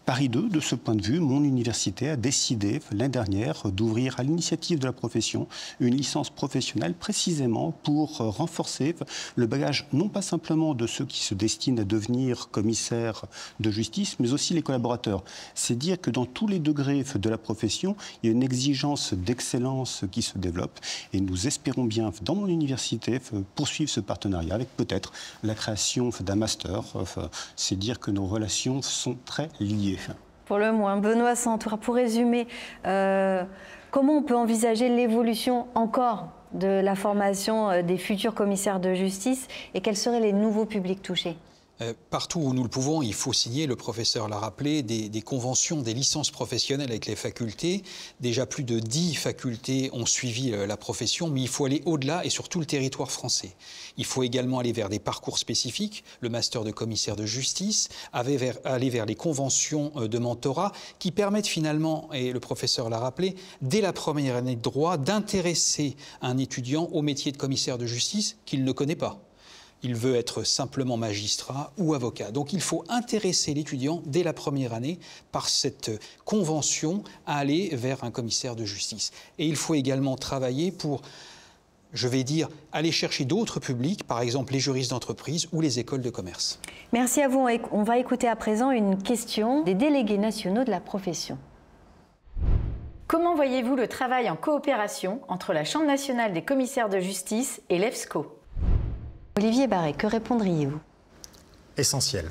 Paris 2, de ce point de vue, mon université a décidé l'année dernière d'ouvrir à l'initiative de la profession une licence professionnelle précisément pour renforcer le bagage non pas simplement de ceux qui se destinent à devenir commissaires de justice, mais aussi les collaborateurs. C'est dire que dans tous les degrés de la profession, il y a une exigence d'excellence qui se développe et nous espérons bien, dans mon université, poursuivre ce partenariat avec peut-être la création d'un master. C'est dire que nos relations sont très liées. Pour le moins. Benoît Santoir, pour résumer, comment on peut envisager l'évolution encore de la formation des futurs commissaires de justice et quels seraient les nouveaux publics touchés ? Partout où nous le pouvons, il faut signer, le professeur l'a rappelé, des conventions, des licences professionnelles avec les facultés. Déjà plus de 10 facultés ont suivi la profession, mais il faut aller au-delà et sur tout le territoire français. Il faut également aller vers des parcours spécifiques, le master de commissaire de justice, aller vers les conventions de mentorat qui permettent finalement, et le professeur l'a rappelé, dès la première année de droit, d'intéresser un étudiant au métier de commissaire de justice qu'il ne connaît pas. Il veut être simplement magistrat ou avocat. Donc il faut intéresser l'étudiant dès la première année par cette convention à aller vers un commissaire de justice. Et il faut également travailler pour, je vais dire, aller chercher d'autres publics, par exemple les juristes d'entreprise ou les écoles de commerce. Merci à vous. On va écouter à présent une question des délégués nationaux de la profession. Comment voyez-vous le travail en coopération entre la Chambre nationale des commissaires de justice et l'EFSCO ? Olivier Barré, que répondriez-vous? Essentiel.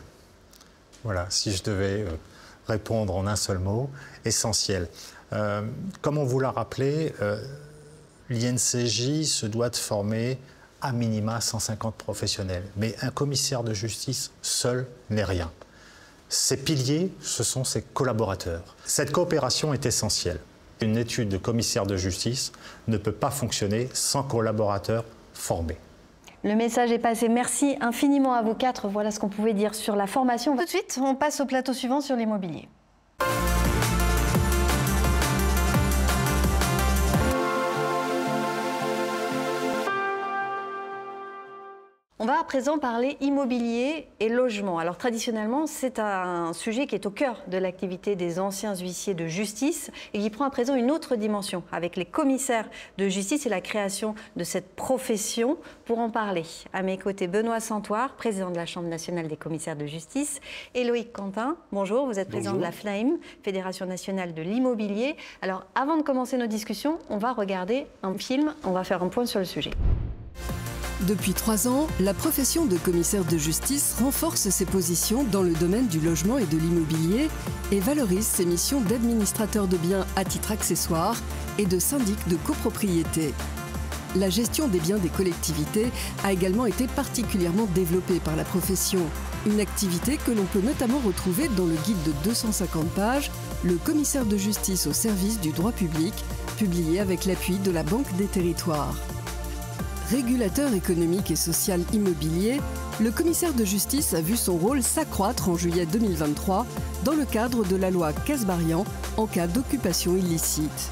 Voilà, si je devais répondre en un seul mot, essentiel. Comme on vous l'a rappelé, l'INCJ se doit de former à minima 150 professionnels. Mais un commissaire de justice seul n'est rien. Ses piliers, ce sont ses collaborateurs. Cette coopération est essentielle. Une étude de commissaire de justice ne peut pas fonctionner sans collaborateurs formés. Le message est passé. Merci infiniment à vous quatre. Voilà ce qu'on pouvait dire sur la formation. Tout de suite, on passe au plateau suivant sur l'immobilier. On va à présent parler immobilier et logement. Alors traditionnellement, c'est un sujet qui est au cœur de l'activité des anciens huissiers de justice et qui prend à présent une autre dimension avec les commissaires de justice et la création de cette profession. Pour en parler, à mes côtés, Benoît Santoir, président de la Chambre nationale des commissaires de justice, et Loïc Quentin. Bonjour, vous êtes président de la FNAIM, Fédération nationale de l'immobilier. Alors avant de commencer nos discussions, on va regarder un film, on va faire un point sur le sujet. Depuis 3 ans, la profession de commissaire de justice renforce ses positions dans le domaine du logement et de l'immobilier et valorise ses missions d'administrateur de biens à titre accessoire et de syndic de copropriété. La gestion des biens des collectivités a également été particulièrement développée par la profession. Une activité que l'on peut notamment retrouver dans le guide de 250 pages, le commissaire de justice au service du droit public, publié avec l'appui de la Banque des Territoires. Régulateur économique et social immobilier, le commissaire de justice a vu son rôle s'accroître en juillet 2023 dans le cadre de la loi Kasbarian en cas d'occupation illicite.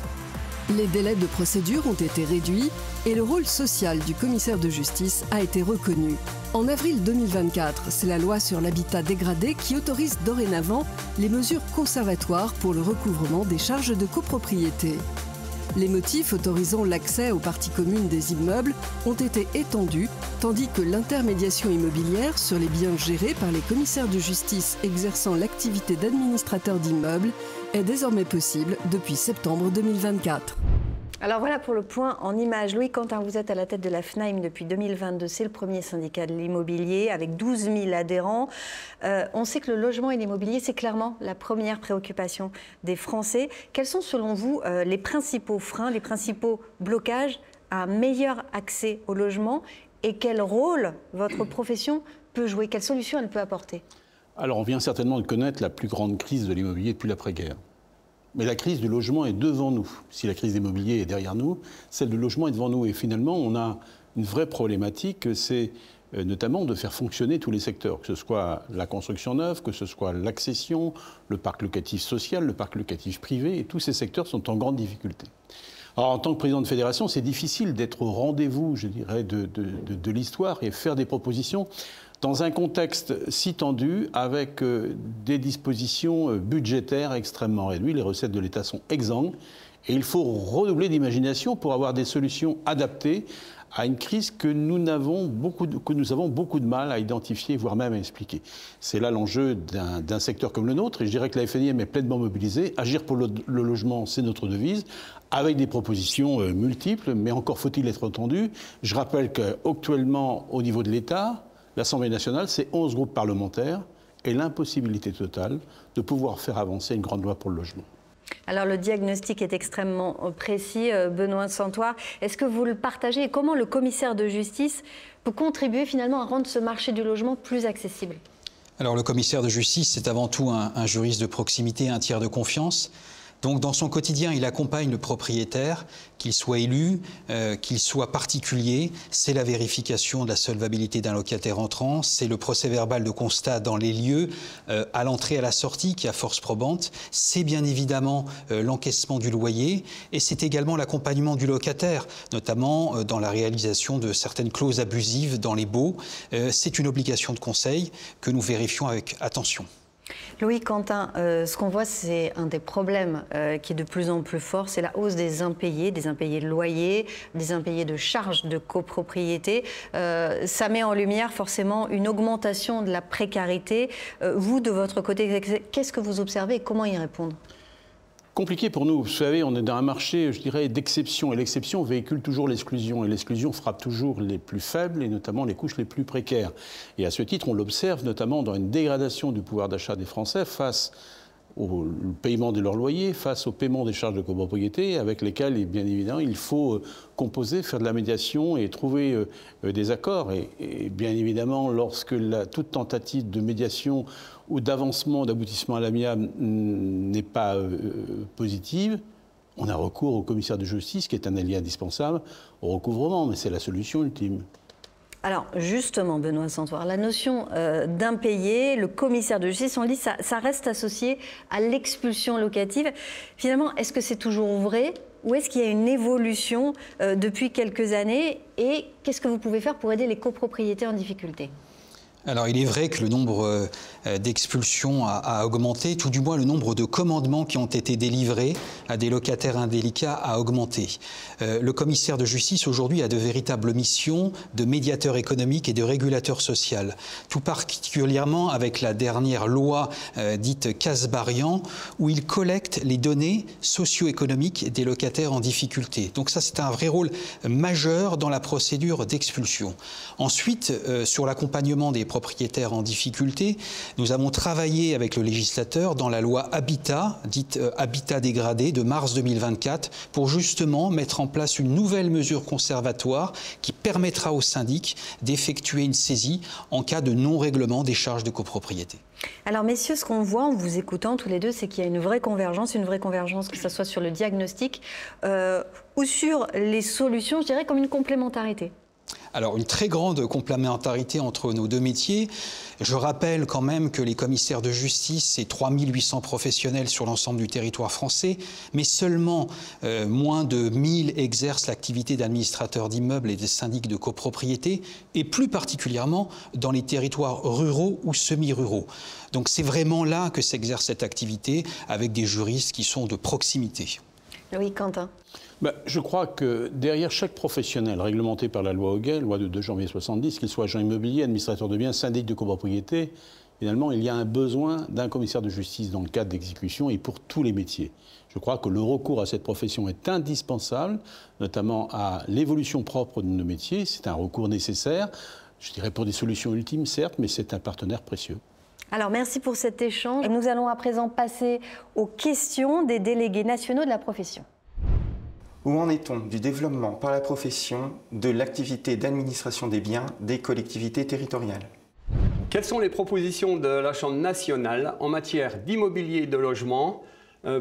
Les délais de procédure ont été réduits et le rôle social du commissaire de justice a été reconnu. En avril 2024, c'est la loi sur l'habitat dégradé qui autorise dorénavant les mesures conservatoires pour le recouvrement des charges de copropriété. Les motifs autorisant l'accès aux parties communes des immeubles ont été étendus, tandis que l'intermédiation immobilière sur les biens gérés par les commissaires de justice exerçant l'activité d'administrateur d'immeubles est désormais possible depuis septembre 2024. Alors voilà pour le point en images. Louis Quentin, vous êtes à la tête de la FNAIM depuis 2022. C'est le premier syndicat de l'immobilier avec 12 000 adhérents. On sait que le logement et l'immobilier, c'est clairement la première préoccupation des Français. Quels sont selon vous les principaux freins, les principaux blocages à un meilleur accès au logement et quel rôle votre profession peut jouer? Quelles solutions elle peut apporter? Alors on vient certainement de connaître la plus grande crise de l'immobilier depuis l'après-guerre. Mais la crise du logement est devant nous. Si la crise de l'immobilier est derrière nous, celle du logement est devant nous. Et finalement, on a une vraie problématique, c'est notamment de faire fonctionner tous les secteurs, que ce soit la construction neuve, que ce soit l'accession, le parc locatif social, le parc locatif privé, et tous ces secteurs sont en grande difficulté. Alors, en tant que président de fédération, c'est difficile d'être au rendez-vous, je dirais, de l'histoire et faire des propositions dans un contexte si tendu avec des dispositions budgétaires extrêmement réduites. Les recettes de l'État sont exsangues et il faut redoubler d'imagination pour avoir des solutions adaptées à une crise que nous avons beaucoup de mal à identifier, voire même à expliquer. C'est là l'enjeu d'un secteur comme le nôtre, et je dirais que la FNIM est pleinement mobilisée. Agir pour le logement, c'est notre devise, avec des propositions multiples, mais encore faut-il être entendu. Je rappelle qu'actuellement, au niveau de l'État, l'Assemblée nationale, c'est 11 groupes parlementaires et l'impossibilité totale de pouvoir faire avancer une grande loi pour le logement. Alors le diagnostic est extrêmement précis, Benoît Santoire. Est-ce que vous le partagez et comment le commissaire de justice peut contribuer finalement à rendre ce marché du logement plus accessible? Alors le commissaire de justice, c'est avant tout un juriste de proximité, un tiers de confiance. Donc dans son quotidien, il accompagne le propriétaire, qu'il soit élu, qu'il soit particulier. C'est la vérification de la solvabilité d'un locataire entrant, c'est le procès-verbal de constat dans les lieux, à l'entrée et à la sortie qui a force probante. C'est bien évidemment l'encaissement du loyer et c'est également l'accompagnement du locataire, notamment dans la réalisation de certaines clauses abusives dans les baux. C'est une obligation de conseil que nous vérifions avec attention. Louis Quentin, ce qu'on voit, c'est un des problèmes qui est de plus en plus fort, c'est la hausse des impayés de loyer, des impayés de charges de copropriété. Ça met en lumière forcément une augmentation de la précarité. Vous, de votre côté, qu'est-ce que vous observez et comment y répondre? Compliqué pour nous. Vous savez, on est dans un marché, je dirais, d'exception. Et l'exception véhicule toujours l'exclusion. Et l'exclusion frappe toujours les plus faibles et notamment les couches les plus précaires. Et à ce titre, on l'observe notamment dans une dégradation du pouvoir d'achat des Français face au paiement de leur loyer, face au paiement des charges de copropriété, avec lesquelles, bien évidemment, il faut composer, faire de la médiation et trouver des accords. Et bien évidemment, lorsque toute tentative de médiation ou d'avancement, d'aboutissement à l'amiable n'est pas positive, on a recours au commissaire de justice, qui est un allié indispensable au recouvrement, mais c'est la solution ultime. Alors justement, Benoît Santoire, la notion d'impayé, le commissaire de justice, on dit ça reste associé à l'expulsion locative. Finalement, est-ce que c'est toujours vrai ou est-ce qu'il y a une évolution depuis quelques années et qu'est-ce que vous pouvez faire pour aider les copropriétés en difficulté ? Alors il est vrai que le nombre d'expulsions a augmenté, tout du moins le nombre de commandements qui ont été délivrés à des locataires indélicats a augmenté. Le commissaire de justice aujourd'hui a de véritables missions de médiateur économique et de régulateur social, tout particulièrement avec la dernière loi dite Kasbarian où il collecte les données socio-économiques des locataires en difficulté. Donc ça c'est un vrai rôle majeur dans la procédure d'expulsion. Ensuite, sur l'accompagnement des propriétaires en difficulté, nous avons travaillé avec le législateur dans la loi Habitat, dite Habitat dégradé, de mars 2024, pour justement mettre en place une nouvelle mesure conservatoire qui permettra aux syndics d'effectuer une saisie en cas de non-règlement des charges de copropriété. Alors messieurs, ce qu'on voit en vous écoutant tous les deux, c'est qu'il y a une vraie convergence que ce soit sur le diagnostic ou sur les solutions, je dirais comme une complémentarité. Alors, une très grande complémentarité entre nos deux métiers. Je rappelle quand même que les commissaires de justice, c'est 3800 professionnels sur l'ensemble du territoire français, mais seulement moins de 1000 exercent l'activité d'administrateur d'immeubles et de syndic de copropriété, et plus particulièrement dans les territoires ruraux ou semi-ruraux. Donc c'est vraiment là que s'exerce cette activité, avec des juristes qui sont de proximité. Oui, Quentin. Je crois que derrière chaque professionnel réglementé par la loi Hoguet, loi de 2 janvier 70, qu'il soit agent immobilier, administrateur de biens, syndic de copropriété, finalement, il y a un besoin d'un commissaire de justice dans le cadre d'exécution et pour tous les métiers. Je crois que le recours à cette profession est indispensable, notamment à l'évolution propre de nos métiers. C'est un recours nécessaire, je dirais pour des solutions ultimes, certes, mais c'est un partenaire précieux. Alors, merci pour cet échange. Nous allons à présent passer aux questions des délégués nationaux de la profession. Où en est-on du développement par la profession de l'activité d'administration des biens des collectivités territoriales? Quelles sont les propositions de la Chambre nationale en matière d'immobilier et de logement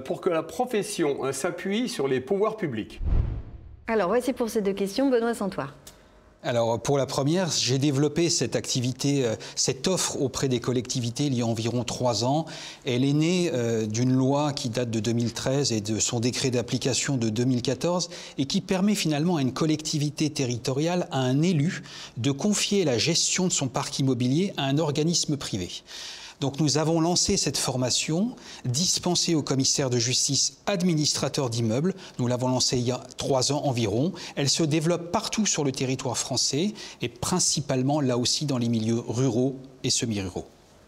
pour que la profession s'appuie sur les pouvoirs publics? Alors, voici pour ces deux questions, Benoît Santoire. Alors pour la première, j'ai développé cette activité, cette offre auprès des collectivités il y a environ 3 ans. Elle est née d'une loi qui date de 2013 et de son décret d'application de 2014 et qui permet finalement à une collectivité territoriale, à un élu, de confier la gestion de son parc immobilier à un organisme privé. Donc nous avons lancé cette formation dispensée aux commissaires de justice administrateurs d'immeubles. Nous l'avons lancée il y a 3 ans environ. Elle se développe partout sur le territoire français et principalement là aussi dans les milieux ruraux et semi-ruraux.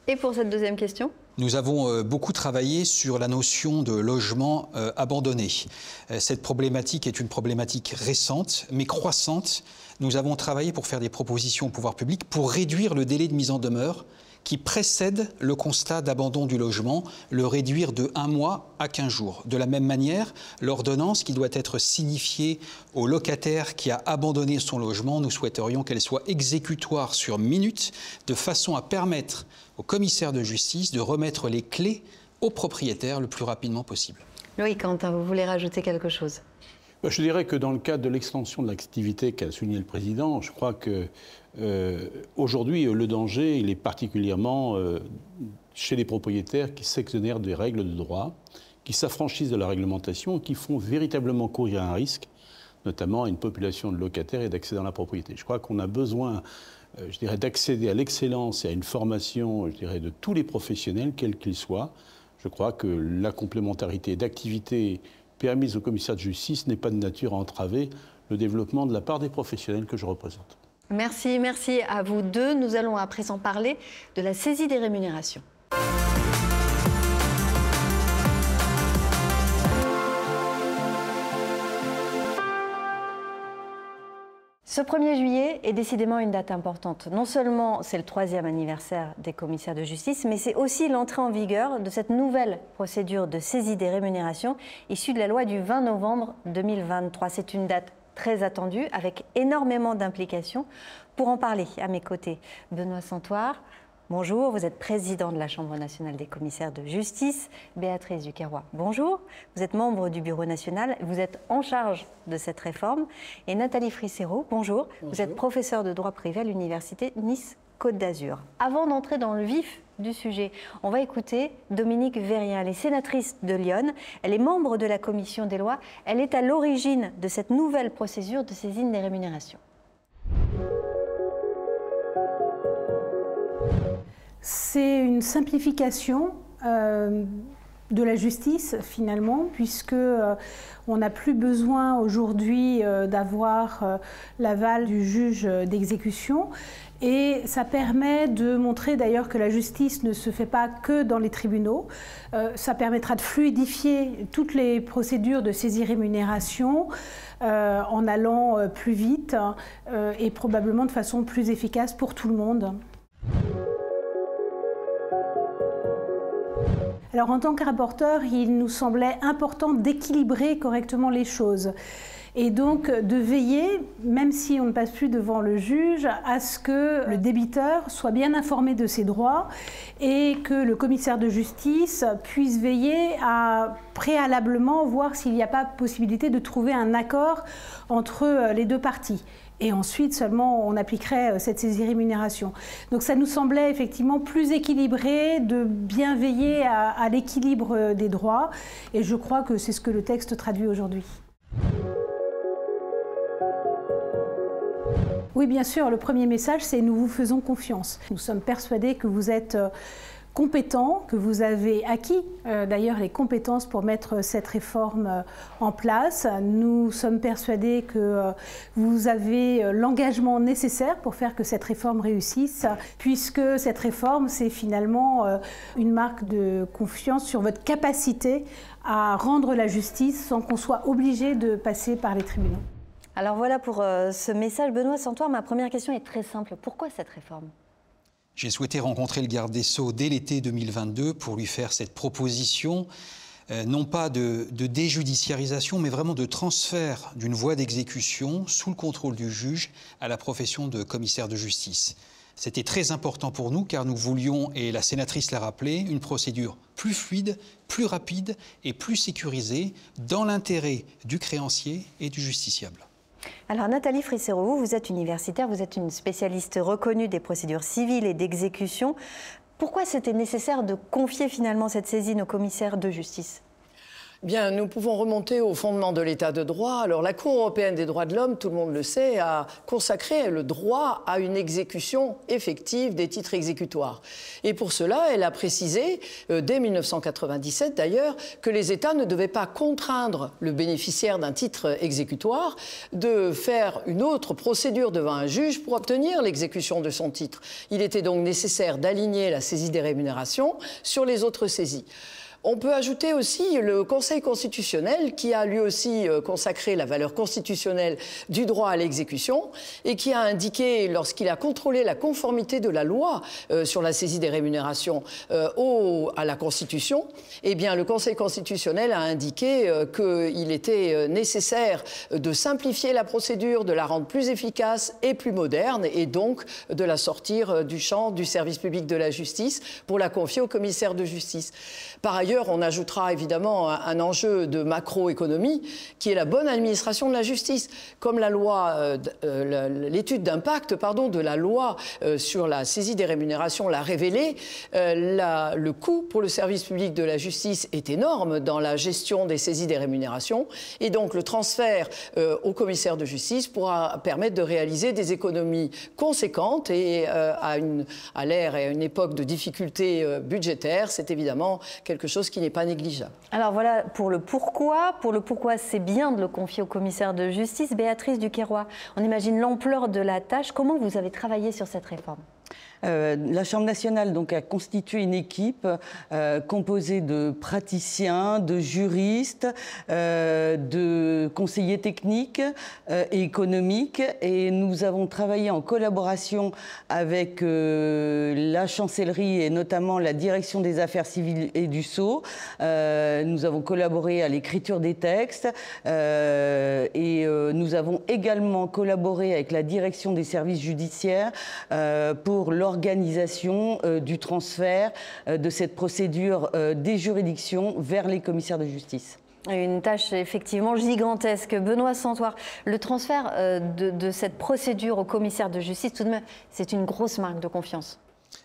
Et pour cette deuxième question ? Nous avons beaucoup travaillé sur la notion de logement abandonné. Cette problématique est une problématique récente mais croissante. Nous avons travaillé pour faire des propositions au pouvoir public pour réduire le délai de mise en demeure qui précède le constat d'abandon du logement, le réduire de 1 mois à 15 jours. De la même manière, l'ordonnance qui doit être signifiée au locataire qui a abandonné son logement, nous souhaiterions qu'elle soit exécutoire sur minute, de façon à permettre au commissaire de justice de remettre les clés au propriétaire le plus rapidement possible. Loïc Quentin, vous voulez rajouter quelque chose ? Je dirais que dans le cadre de l'extension de l'activité qu'a souligné le Président, je crois que aujourd'hui, le danger, il est particulièrement chez les propriétaires qui s'exonèrent des règles de droit, qui s'affranchissent de la réglementation et qui font véritablement courir un risque, notamment à une population de locataires et d'accéder à la propriété. Je crois qu'on a besoin, je dirais, d'accéder à l'excellence et à une formation, je dirais, de tous les professionnels, quels qu'ils soient. Je crois que la complémentarité d'activités permise au commissaire de justice n'est pas de nature à entraver le développement de la part des professionnels que je représente. Merci, merci à vous deux. Nous allons à présent parler de la saisie des rémunérations. Ce 1er juillet est décidément une date importante. Non seulement c'est le 3e anniversaire des commissaires de justice, mais c'est aussi l'entrée en vigueur de cette nouvelle procédure de saisie des rémunérations issue de la loi du 20 novembre 2023. C'est une date très attendue, avec énormément d'implications. Pour en parler, à mes côtés, Benoît Santoire. Bonjour, vous êtes président de la Chambre nationale des commissaires de justice. Béatrice Duquerrois, bonjour. Vous êtes membre du Bureau national, vous êtes en charge de cette réforme. Et Nathalie Frissero, bonjour. Vous êtes professeure de droit privé à l'université Nice-Côte d'Azur. Avant d'entrer dans le vif du sujet, on va écouter Dominique Vérien. Elle est sénatrice de l'Yonne, elle est membre de la commission des lois. Elle est à l'origine de cette nouvelle procédure de saisine des rémunérations. C'est une simplification de la justice finalement, puisque on n'a plus besoin aujourd'hui d'avoir l'aval du juge d'exécution. Et ça permet de montrer d'ailleurs que la justice ne se fait pas que dans les tribunaux. Ça permettra de fluidifier toutes les procédures de saisie-rémunération en allant plus vite et probablement de façon plus efficace pour tout le monde. Alors en tant que rapporteur, il nous semblait important d'équilibrer correctement les choses et donc de veiller, même si on ne passe plus devant le juge, à ce que le débiteur soit bien informé de ses droits et que le commissaire de justice puisse veiller à préalablement voir s'il n'y a pas possibilité de trouver un accord entre les deux parties. et ensuite seulement on appliquerait cette saisie rémunération. Donc ça nous semblait effectivement plus équilibré, de bien veiller à l'équilibre des droits, et je crois que c'est ce que le texte traduit aujourd'hui. Oui, bien sûr, le premier message, c'est nous vous faisons confiance. Nous sommes persuadés que vous êtes compétents, que vous avez acquis d'ailleurs les compétences pour mettre cette réforme en place. Nous sommes persuadés que vous avez l'engagement nécessaire pour faire que cette réforme réussisse, puisque cette réforme, c'est finalement une marque de confiance sur votre capacité à rendre la justice sans qu'on soit obligé de passer par les tribunaux. Alors voilà pour ce message. Benoît Santoire, ma première question est très simple. Pourquoi cette réforme ? J'ai souhaité rencontrer le garde des Sceaux dès l'été 2022 pour lui faire cette proposition, non pas de déjudiciarisation, mais vraiment de transfert d'une voie d'exécution sous le contrôle du juge à la profession de commissaire de justice. C'était très important pour nous car nous voulions, et la sénatrice l'a rappelé, une procédure plus fluide, plus rapide et plus sécurisée dans l'intérêt du créancier et du justiciable. Alors Nathalie Frissero, vous êtes universitaire, vous êtes une spécialiste reconnue des procédures civiles et d'exécution. Pourquoi c'était nécessaire de confier finalement cette saisine aux commissaires de justice ? Bien, nous pouvons remonter au fondement de l'état de droit. Alors, la Cour européenne des droits de l'homme, tout le monde le sait, a consacré le droit à une exécution effective des titres exécutoires. Et pour cela, elle a précisé, dès 1997 d'ailleurs, que les États ne devaient pas contraindre le bénéficiaire d'un titre exécutoire de faire une autre procédure devant un juge pour obtenir l'exécution de son titre. Il était donc nécessaire d'aligner la saisie des rémunérations sur les autres saisies. On peut ajouter aussi le Conseil constitutionnel qui a lui aussi consacré la valeur constitutionnelle du droit à l'exécution et qui a indiqué, lorsqu'il a contrôlé la conformité de la loi sur la saisie des rémunérations à la Constitution, eh bien, le Conseil constitutionnel a indiqué qu'il était nécessaire de simplifier la procédure, de la rendre plus efficace et plus moderne et donc de la sortir du champ du service public de la justice pour la confier au commissaire de justice. Par ailleurs, on ajoutera évidemment un enjeu de macroéconomie qui est la bonne administration de la justice. Comme la loi, l'étude d'impact de la loi sur la saisie des rémunérations l'a révélé, le coût pour le service public de la justice est énorme dans la gestion des saisies des rémunérations et donc le transfert au commissaire de justice pourra permettre de réaliser des économies conséquentes et à l'ère et à une époque de difficultés budgétaires, c'est évidemment quelque chose qui n'est pas négligeable. Alors voilà pour le pourquoi. Pour le pourquoi, c'est bien de le confier au commissaire de justice. Béatrice Duquesroy, on imagine l'ampleur de la tâche. Comment vous avez travaillé sur cette réforme ? La Chambre nationale donc, a constitué une équipe composée de praticiens, de juristes, de conseillers techniques et économiques. Et nous avons travaillé en collaboration avec la chancellerie et notamment la direction des affaires civiles et du Sceau. Nous avons collaboré à l'écriture des textes et nous avons également collaboré avec la direction des services judiciaires pour l'organisation du transfert de cette procédure des juridictions vers les commissaires de justice. Une tâche effectivement gigantesque. Benoît Santoire, le transfert de cette procédure au commissaire de justice, tout de même, c'est une grosse marque de confiance.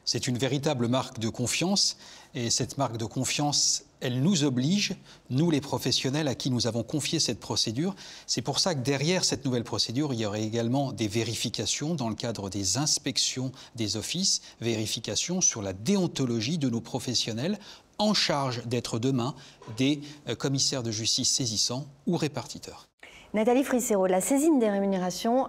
C'est une véritable marque de confiance et cette marque de confiance, elle nous oblige, nous les professionnels à qui nous avons confié cette procédure. C'est pour ça que derrière cette nouvelle procédure, il y aurait également des vérifications dans le cadre des inspections des offices, vérifications sur la déontologie de nos professionnels en charge d'être demain des commissaires de justice saisissants ou répartiteurs. Nathalie Frissero, la saisine des rémunérations,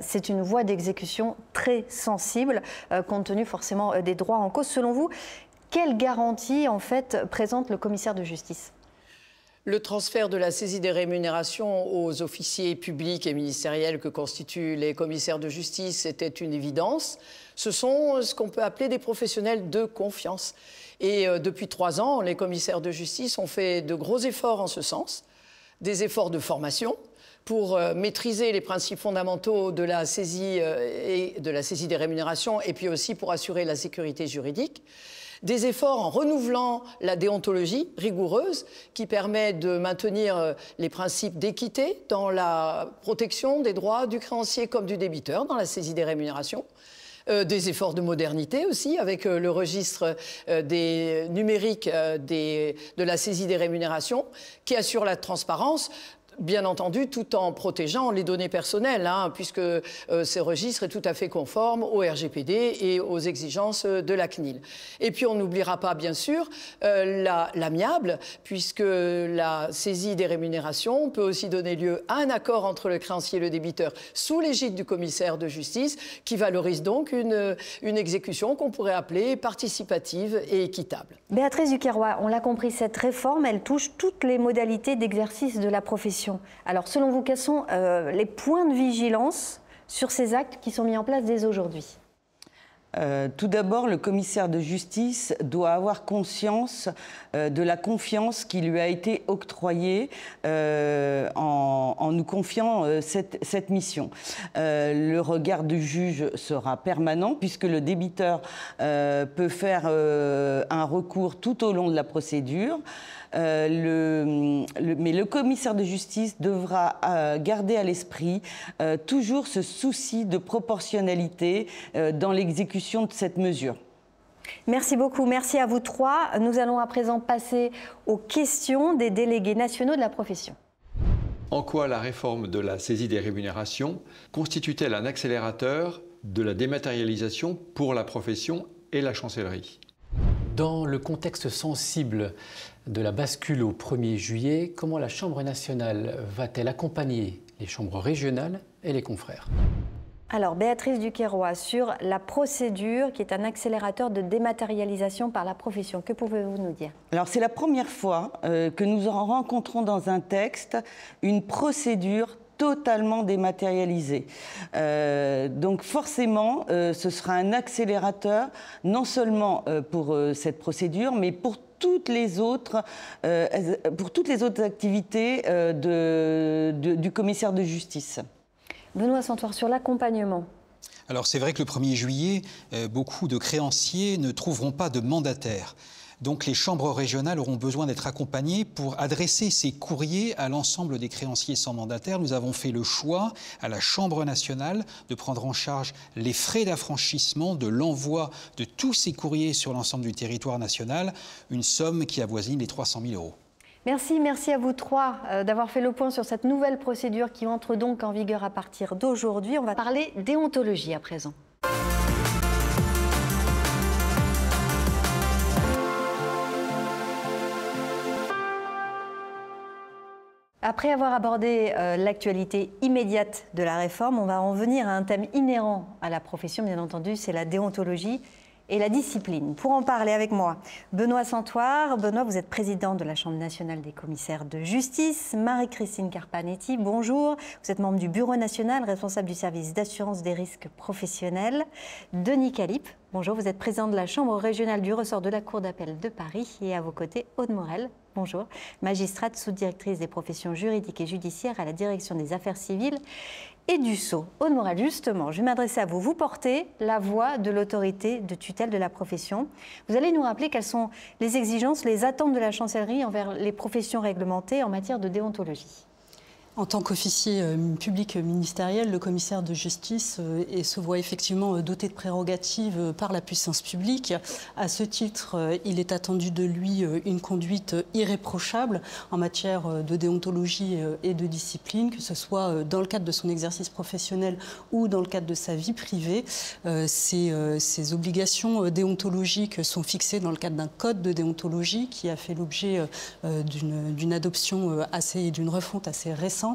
c'est une voie d'exécution très sensible, compte tenu forcément des droits en cause. Selon vous, quelle garantie en fait présente le commissaire de justice ? Le transfert de la saisie des rémunérations aux officiers publics et ministériels que constituent les commissaires de justice était une évidence. Ce sont ce qu'on peut appeler des professionnels de confiance. Et depuis 3 ans, les commissaires de justice ont fait de gros efforts en ce sens, des efforts de formation pour maîtriser les principes fondamentaux de la saisie des rémunérations et puis aussi pour assurer la sécurité juridique. Des efforts en renouvelant la déontologie rigoureuse qui permet de maintenir les principes d'équité dans la protection des droits du créancier comme du débiteur dans la saisie des rémunérations. Des efforts de modernité aussi avec le registre des numériques de la saisie des rémunérations qui assure la transparence. Bien entendu, tout en protégeant les données personnelles, puisque ces registres est tout à fait conforme au RGPD et aux exigences de la CNIL. Et puis, on n'oubliera pas, bien sûr, l'amiable, puisque la saisie des rémunérations peut aussi donner lieu à un accord entre le créancier et le débiteur sous l'égide du commissaire de justice, qui valorise donc une exécution qu'on pourrait appeler participative et équitable. Béatrice Duquesroy, on l'a compris, cette réforme, elle touche toutes les modalités d'exercice de la profession. Alors, selon vous, quels sont les points de vigilance sur ces actes qui sont mis en place dès aujourd'hui ? Tout d'abord, le commissaire de justice doit avoir conscience de la confiance qui lui a été octroyée en nous confiant cette mission. Le regard du juge sera permanent puisque le débiteur peut faire un recours tout au long de la procédure. Mais le commissaire de justice devra garder à l'esprit toujours ce souci de proportionnalité dans l'exécution de cette mesure. Merci beaucoup, merci à vous trois. Nous allons à présent passer aux questions des délégués nationaux de la profession. En quoi la réforme de la saisie des rémunérations constitue-t-elle un accélérateur de la dématérialisation pour la profession et la chancellerie ? Dans le contexte sensible de la bascule au 1er juillet, comment la Chambre nationale va-t-elle accompagner les chambres régionales et les confrères ? Alors, Béatrice Duquesroy, sur la procédure qui est un accélérateur de dématérialisation par la profession, que pouvez-vous nous dire ? Alors, c'est la première fois que nous rencontrons dans un texte une procédure totalement dématérialisée. Donc forcément, ce sera un accélérateur, non seulement pour cette procédure, mais pour toutes les autres activités du commissaire de justice. Benoît Santoire, sur l'accompagnement. Alors c'est vrai que le 1er juillet, beaucoup de créanciers ne trouveront pas de mandataire. Donc les chambres régionales auront besoin d'être accompagnées pour adresser ces courriers à l'ensemble des créanciers sans mandataire. Nous avons fait le choix à la Chambre nationale de prendre en charge les frais d'affranchissement de l'envoi de tous ces courriers sur l'ensemble du territoire national, une somme qui avoisine les 300 000 €. Merci à vous trois d'avoir fait le point sur cette nouvelle procédure qui entre donc en vigueur à partir d'aujourd'hui. On va parler déontologie à présent. Après avoir abordé l'actualité immédiate de la réforme, on va en venir à un thème inhérent à la profession, bien entendu, c'est la déontologie et la discipline. Pour en parler avec moi, Benoît Santoire. Benoît, vous êtes président de la Chambre nationale des commissaires de justice. Marie-Christine Carpanetti, bonjour. Vous êtes membre du Bureau national, responsable du service d'assurance des risques professionnels. Denis Calipe, bonjour. Vous êtes président de la Chambre régionale du ressort de la Cour d'appel de Paris. Et à vos côtés, Aude Morel, bonjour. Magistrate sous-directrice des professions juridiques et judiciaires à la direction des affaires civiles et du Sceau. Aude Morel, justement, je vais m'adresser à vous. Vous portez la voix de l'autorité de tutelle de la profession. Vous allez nous rappeler quelles sont les exigences, les attentes de la chancellerie envers les professions réglementées en matière de déontologie. En tant qu'officier public ministériel, le commissaire de justice se voit effectivement doté de prérogatives par la puissance publique. À ce titre, il est attendu de lui une conduite irréprochable en matière de déontologie et de discipline, que ce soit dans le cadre de son exercice professionnel ou dans le cadre de sa vie privée. Ces obligations déontologiques sont fixées dans le cadre d'un code de déontologie qui a fait l'objet d'une adoption d'une refonte assez récente.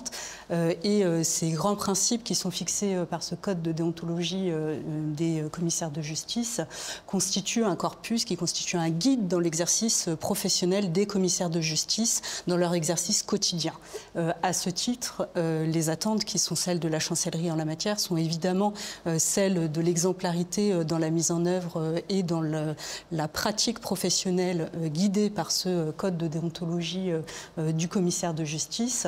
Et ces grands principes qui sont fixés par ce code de déontologie des commissaires de justice constituent un corpus qui constitue un guide dans l'exercice professionnel des commissaires de justice dans leur exercice quotidien. À ce titre, les attentes qui sont celles de la chancellerie en la matière sont évidemment celles de l'exemplarité dans la mise en œuvre et dans la pratique professionnelle guidée par ce code de déontologie du commissaire de justice.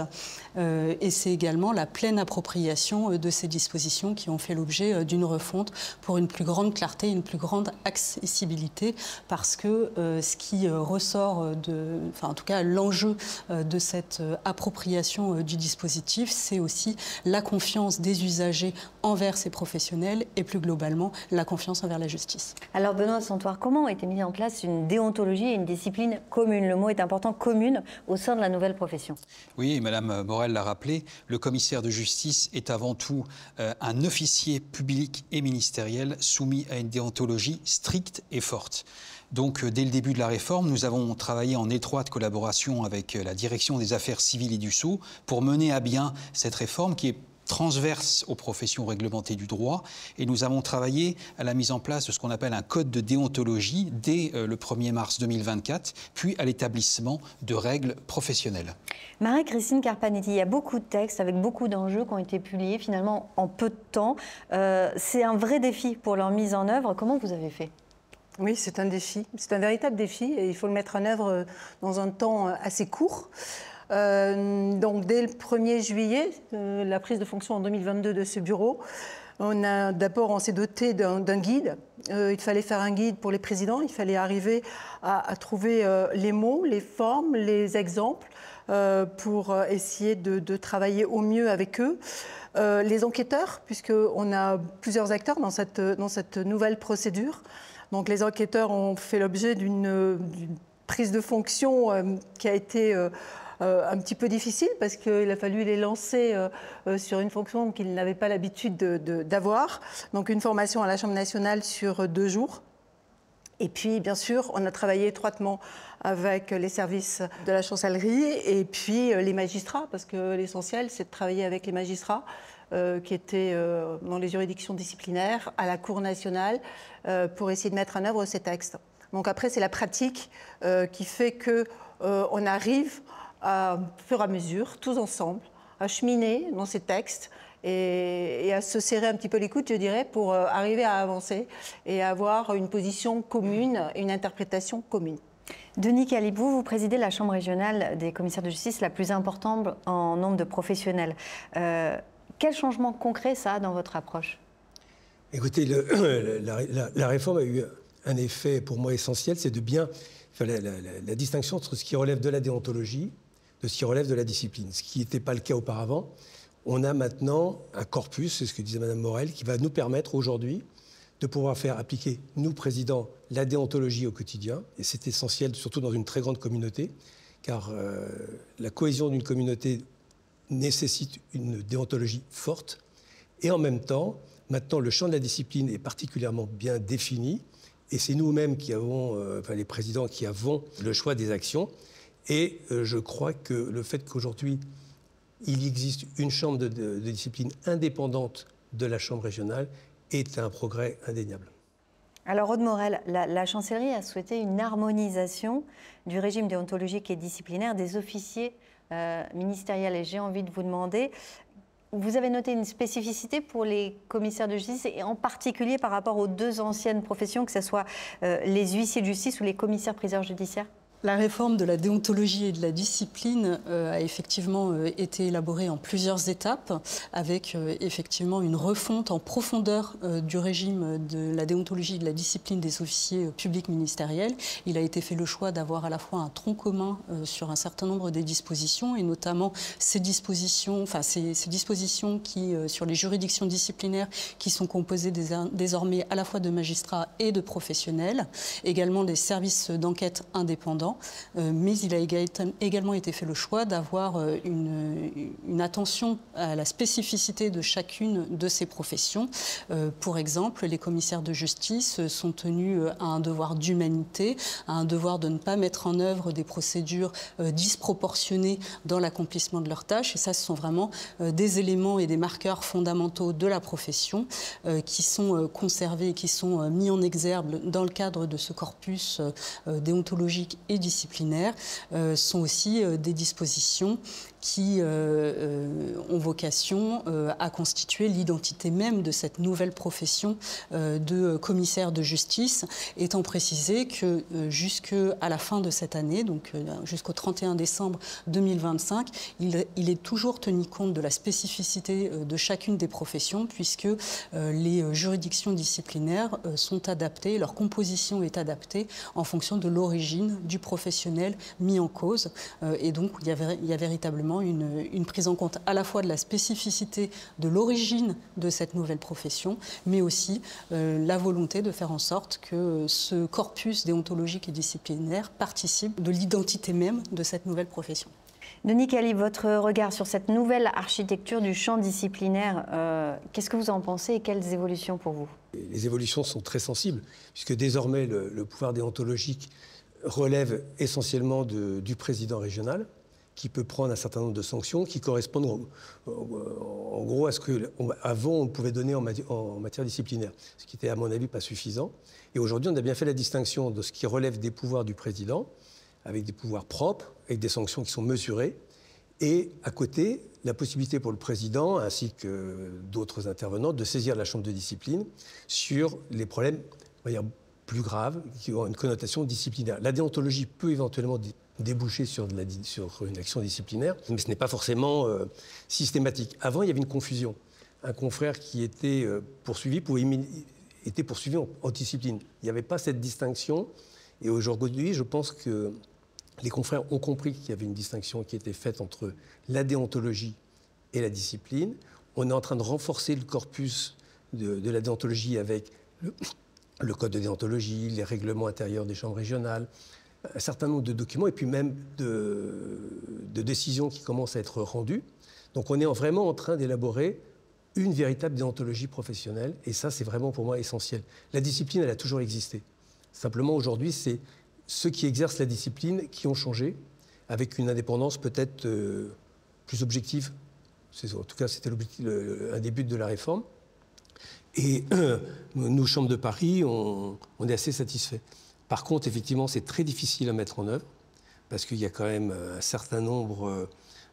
et c'est également la pleine appropriation de ces dispositions qui ont fait l'objet d'une refonte pour une plus grande clarté, une plus grande accessibilité, parce que ce qui ressort en tout cas l'enjeu de cette appropriation du dispositif, c'est aussi la confiance des usagers envers ces professionnels et plus globalement la confiance envers la justice. Alors Benoît Santoire, comment a été mise en place une déontologie et une discipline commune? Le mot est important, commune, au sein de la nouvelle profession. Oui, Madame Morel l'a rappelé, le commissaire de justice est avant tout un officier public et ministériel soumis à une déontologie stricte et forte. Donc, dès le début de la réforme, nous avons travaillé en étroite collaboration avec la direction des affaires civiles et du Sceau pour mener à bien cette réforme qui est transverse aux professions réglementées du droit, et nous avons travaillé à la mise en place de ce qu'on appelle un code de déontologie dès le 1er mars 2024, puis à l'établissement de règles professionnelles. Marie-Christine Carpanetti, il y a beaucoup de textes avec beaucoup d'enjeux qui ont été publiés finalement en peu de temps. C'est un vrai défi pour leur mise en œuvre. Comment vous avez fait ? Oui, c'est un défi. C'est un véritable défi et il faut le mettre en œuvre dans un temps assez court. Donc dès le 1er juillet, la prise de fonction en 2022 de ce bureau, on s'est doté d'un guide. Il fallait faire un guide pour les présidents, il fallait arriver à trouver les mots, les formes, les exemples pour essayer de travailler au mieux avec eux. Les enquêteurs, puisqu'on a plusieurs acteurs dans cette nouvelle procédure. Donc les enquêteurs ont fait l'objet d'une prise de fonction qui a été un petit peu difficile parce qu'il a fallu les lancer sur une fonction qu'ils n'avaient pas l'habitude d'avoir. Donc une formation à la Chambre nationale sur 2 jours. Et puis, bien sûr, on a travaillé étroitement avec les services de la chancellerie et puis les magistrats, parce que l'essentiel, c'est de travailler avec les magistrats qui étaient dans les juridictions disciplinaires, à la Cour nationale, pour essayer de mettre en œuvre ces textes. Donc après, c'est la pratique qui fait qu'on arrive à fur et à mesure, tous ensemble, à cheminer dans ces textes et à se serrer un petit peu les coudes, je dirais, pour arriver à avancer et avoir une position commune, une interprétation commune. Denis Calibou, vous présidez la Chambre régionale des commissaires de justice la plus importante en nombre de professionnels. Quel changement concret ça a dans votre approche ? Écoutez, la réforme a eu un effet pour moi essentiel, c'est de bien faire la distinction entre ce qui relève de la déontologie, de ce qui relève de la discipline, ce qui n'était pas le cas auparavant. On a maintenant un corpus, c'est ce que disait Mme Morel, qui va nous permettre aujourd'hui de pouvoir faire appliquer, nous, présidents, la déontologie au quotidien. Et c'est essentiel, surtout dans une très grande communauté, car la cohésion d'une communauté nécessite une déontologie forte. Et en même temps, maintenant, le champ de la discipline est particulièrement bien défini. Et c'est nous-mêmes qui avons, les présidents, qui avons le choix des actions. Et je crois que le fait qu'aujourd'hui, il existe une chambre de discipline indépendante de la Chambre régionale est un progrès indéniable. Alors, Aude Morel, la chancellerie a souhaité une harmonisation du régime déontologique et disciplinaire des officiers ministériels. Et j'ai envie de vous demander, vous avez noté une spécificité pour les commissaires de justice et en particulier par rapport aux 2 anciennes professions, que ce soit les huissiers de justice ou les commissaires-priseurs judiciaires ? La réforme de la déontologie et de la discipline a effectivement été élaborée en plusieurs étapes, avec effectivement une refonte en profondeur du régime de la déontologie et de la discipline des officiers publics ministériels. Il a été fait le choix d'avoir à la fois un tronc commun sur un certain nombre des dispositions, et notamment ces dispositions qui, sur les juridictions disciplinaires, qui sont composées désormais à la fois de magistrats et de professionnels, également des services d'enquête indépendants. Mais il a également été fait le choix d'avoir une attention à la spécificité de chacune de ces professions. Pour exemple, les commissaires de justice sont tenus à un devoir d'humanité, à un devoir de ne pas mettre en œuvre des procédures disproportionnées dans l'accomplissement de leurs tâches. Et ça, ce sont vraiment des éléments et des marqueurs fondamentaux de la profession qui sont conservés et qui sont mis en exergue dans le cadre de ce corpus déontologique et disciplinaires, sont aussi des dispositions qui ont vocation à constituer l'identité même de cette nouvelle profession de commissaire de justice, étant précisé que jusqu'à la fin de cette année, donc jusqu'au 31 décembre 2025, il est toujours tenu compte de la spécificité de chacune des professions, puisque les juridictions disciplinaires sont adaptées, leur composition est adaptée en fonction de l'origine du professionnel mis en cause. Et donc, il y a véritablement une prise en compte à la fois de la spécificité de l'origine de cette nouvelle profession, mais aussi la volonté de faire en sorte que ce corpus déontologique et disciplinaire participe de l'identité même de cette nouvelle profession. Denis Cali, votre regard sur cette nouvelle architecture du champ disciplinaire, qu'est-ce que vous en pensez et quelles évolutions pour vous? Les évolutions sont très sensibles, puisque désormais le pouvoir déontologique relève essentiellement du président régional, qui peut prendre un certain nombre de sanctions qui correspondent en gros à ce qu'avant on pouvait donner en matière disciplinaire, ce qui était à mon avis pas suffisant. Et aujourd'hui on a bien fait la distinction de ce qui relève des pouvoirs du président, avec des pouvoirs propres, avec des sanctions qui sont mesurées, et à côté la possibilité pour le président ainsi que d'autres intervenants de saisir la chambre de discipline sur les problèmes, on va dire, plus graves, qui ont une connotation disciplinaire. La déontologie peut éventuellement déboucher sur une action disciplinaire, mais ce n'est pas forcément systématique. Avant, il y avait une confusion. Un confrère qui était poursuivi était poursuivi en discipline. Il n'y avait pas cette distinction. Et aujourd'hui, je pense que les confrères ont compris qu'il y avait une distinction qui était faite entre la déontologie et la discipline. On est en train de renforcer le corpus de la déontologie avec le code de déontologie, les règlements intérieurs des chambres régionales, un certain nombre de documents et puis même de décisions qui commencent à être rendues. Donc on est vraiment en train d'élaborer une véritable déontologie professionnelle et ça c'est vraiment pour moi essentiel. La discipline elle a toujours existé. Simplement aujourd'hui c'est ceux qui exercent la discipline qui ont changé avec une indépendance peut-être plus objective. En tout cas c'était un des buts de la réforme. Et nous, Chambre de Paris, on est assez satisfaits. Par contre, effectivement, c'est très difficile à mettre en œuvre, parce qu'il y a quand même un certain nombre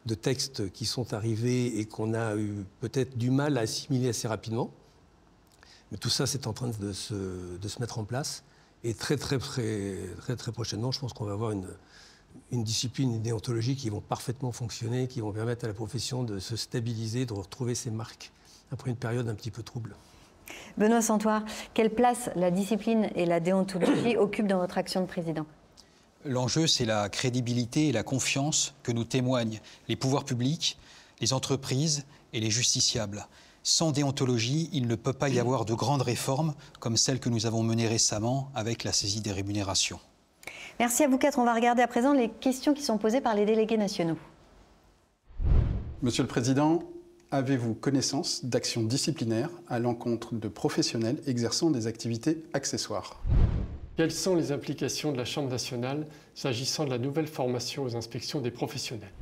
de textes qui sont arrivés et qu'on a eu peut-être du mal à assimiler assez rapidement. Mais tout ça, c'est en train de se mettre en place. Et très prochainement, je pense qu'on va avoir une discipline, une déontologie qui vont parfaitement fonctionner, qui vont permettre à la profession de se stabiliser, de retrouver ses marques après une période un petit peu trouble. Benoît Santoire, quelle place la discipline et la déontologie occupent dans votre action de président? L'enjeu, c'est la crédibilité et la confiance que nous témoignent les pouvoirs publics, les entreprises et les justiciables. Sans déontologie, il ne peut pas y avoir de grandes réformes comme celle que nous avons menée récemment avec la saisie des rémunérations. Merci à vous quatre. On va regarder à présent les questions qui sont posées par les délégués nationaux. Monsieur le Président, avez-vous connaissance d'actions disciplinaires à l'encontre de professionnels exerçant des activités accessoires? Quelles sont les implications de la Chambre nationale s'agissant de la nouvelle formation aux inspections des professionnels?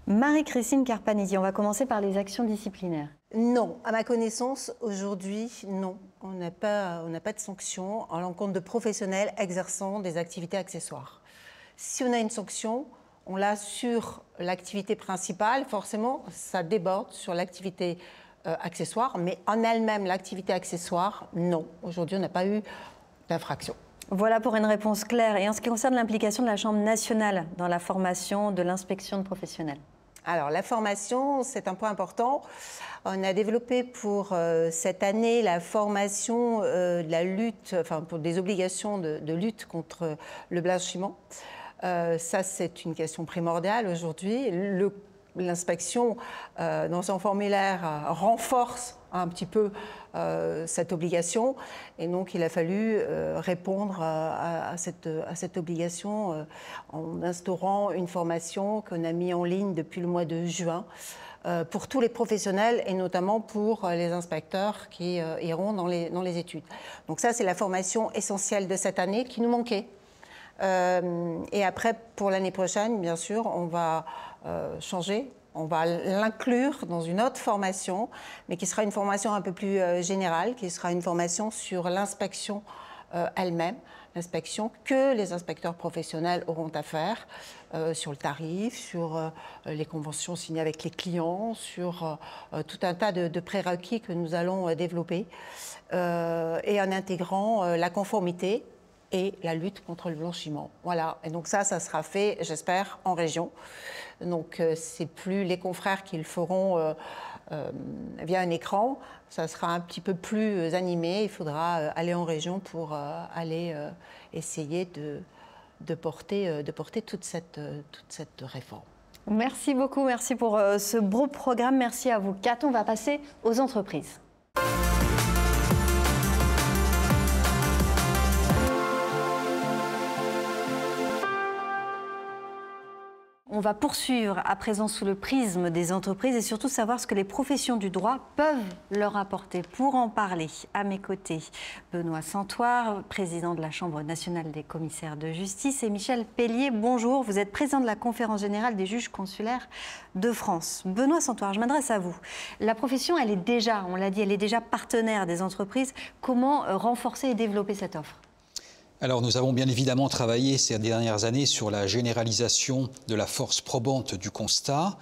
Marie-Christine Carpanesi, on va commencer par les actions disciplinaires. Non, à ma connaissance, aujourd'hui, non. On n'a pas de sanctions à l'encontre de professionnels exerçant des activités accessoires. Si on a une sanction, on l'a sur l'activité principale, forcément, ça déborde sur l'activité accessoire, mais en elle-même, l'activité accessoire, non. Aujourd'hui, on n'a pas eu d'infraction. Voilà pour une réponse claire. Et en ce qui concerne l'implication de la Chambre nationale dans la formation de l'inspection de professionnels? Alors, la formation, c'est un point important. On a développé pour cette année la formation de la lutte, enfin, pour des obligations de lutte contre le blanchiment. Ça, c'est une question primordiale aujourd'hui. L'inspection, dans son formulaire, renforce un petit peu cette obligation. Et donc, il a fallu répondre à cette obligation en instaurant une formation qu'on a mise en ligne depuis le mois de juin pour tous les professionnels et notamment pour les inspecteurs qui iront dans les études. Donc ça, c'est la formation essentielle de cette année qui nous manquait. Et après, pour l'année prochaine, bien sûr, on va changer. On va l'inclure dans une autre formation, mais qui sera une formation un peu plus générale, qui sera une formation sur l'inspection elle-même, d'inspection que les inspecteurs professionnels auront à faire sur le tarif, sur les conventions signées avec les clients, sur tout un tas de prérequis que nous allons développer, et en intégrant la conformité et la lutte contre le blanchiment. Voilà, et donc ça sera fait, j'espère, en région. Donc c'est plus les confrères qui le feront via un écran, ça sera un petit peu plus animé, il faudra aller en région pour aller essayer de porter toute cette réforme. Merci beaucoup, merci pour ce beau programme, merci à vous quatre. On va passer aux entreprises. On va poursuivre à présent sous le prisme des entreprises et surtout savoir ce que les professions du droit peuvent leur apporter. Pour en parler, à mes côtés, Benoît Santoire, président de la Chambre nationale des commissaires de justice, et Michel Pellier. Bonjour, vous êtes président de la Conférence générale des juges consulaires de France. Benoît Santoire, je m'adresse à vous. La profession, elle est déjà, on l'a dit, elle est déjà partenaire des entreprises. Comment renforcer et développer cette offre ? Alors nous avons bien évidemment travaillé ces dernières années sur la généralisation de la force probante du constat,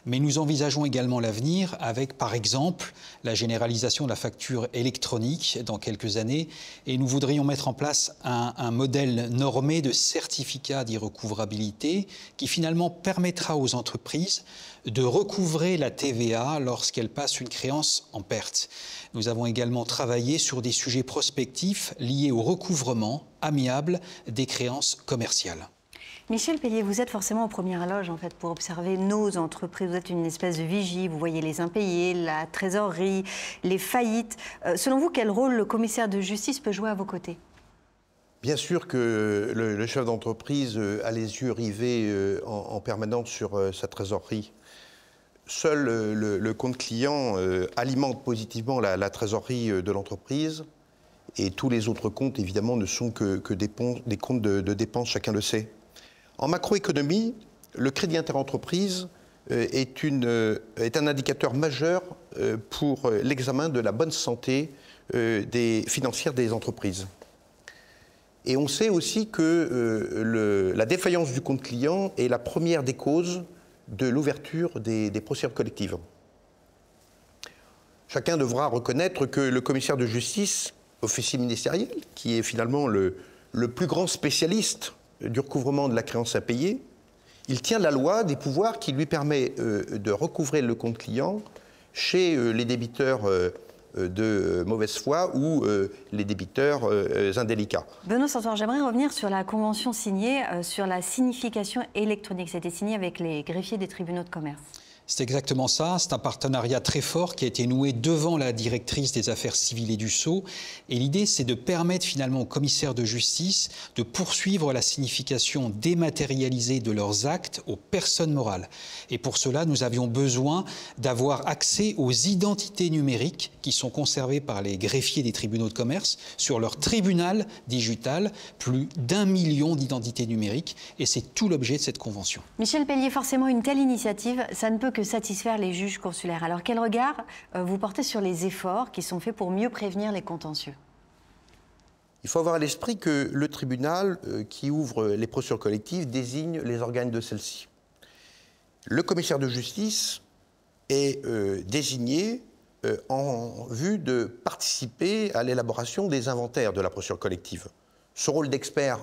mais nous envisageons également l'avenir avec, par exemple, la généralisation de la facture électronique dans quelques années, et nous voudrions mettre en place un modèle normé de certificat d'irrecouvrabilité qui finalement permettra aux entreprises de recouvrer la TVA lorsqu'elles passent une créance en perte. Nous avons également travaillé sur des sujets prospectifs liés au recouvrement amiable des créances commerciales. Michel Pellier, vous êtes forcément aux premières loges en fait, pour observer nos entreprises. Vous êtes une espèce de vigie, vous voyez les impayés, la trésorerie, les faillites. Selon vous, quel rôle le commissaire de justice peut jouer à vos côtés ? Bien sûr que le chef d'entreprise a les yeux rivés en permanence sur sa trésorerie. Seul le compte client alimente positivement la trésorerie de l'entreprise, et tous les autres comptes, évidemment, ne sont que des comptes de dépenses, chacun le sait. En macroéconomie, le crédit interentreprise est un indicateur majeur pour l'examen de la bonne santé financière des entreprises. Et on sait aussi que la défaillance du compte client est la première des causes de l'ouverture des procédures collectives. Chacun devra reconnaître que le commissaire de justice, officier ministériel, qui est finalement le plus grand spécialiste du recouvrement de la créance à payer, il tient la loi des pouvoirs qui lui permet de recouvrer le compte client chez les débiteurs de mauvaise foi ou les débiteurs indélicats. Benoît Santoire, j'aimerais revenir sur la convention signée sur la signification électronique. C'était signé avec les greffiers des tribunaux de commerce. C'est exactement ça, c'est un partenariat très fort qui a été noué devant la directrice des affaires civiles et du Sceau. Et l'idée, c'est de permettre finalement aux commissaires de justice de poursuivre la signification dématérialisée de leurs actes aux personnes morales. Et pour cela, nous avions besoin d'avoir accès aux identités numériques qui sont conservées par les greffiers des tribunaux de commerce sur leur tribunal digital, plus d'1 million d'identités numériques. Et c'est tout l'objet de cette convention. Michel Pellier, forcément, une telle initiative, ça ne peut que satisfaire les juges consulaires. Alors quel regard vous portez sur les efforts qui sont faits pour mieux prévenir les contentieux ? Il faut avoir à l'esprit que le tribunal qui ouvre les procédures collectives désigne les organes de celles-ci. Le commissaire de justice est désigné en vue de participer à l'élaboration des inventaires de la procédure collective. Son rôle d'expert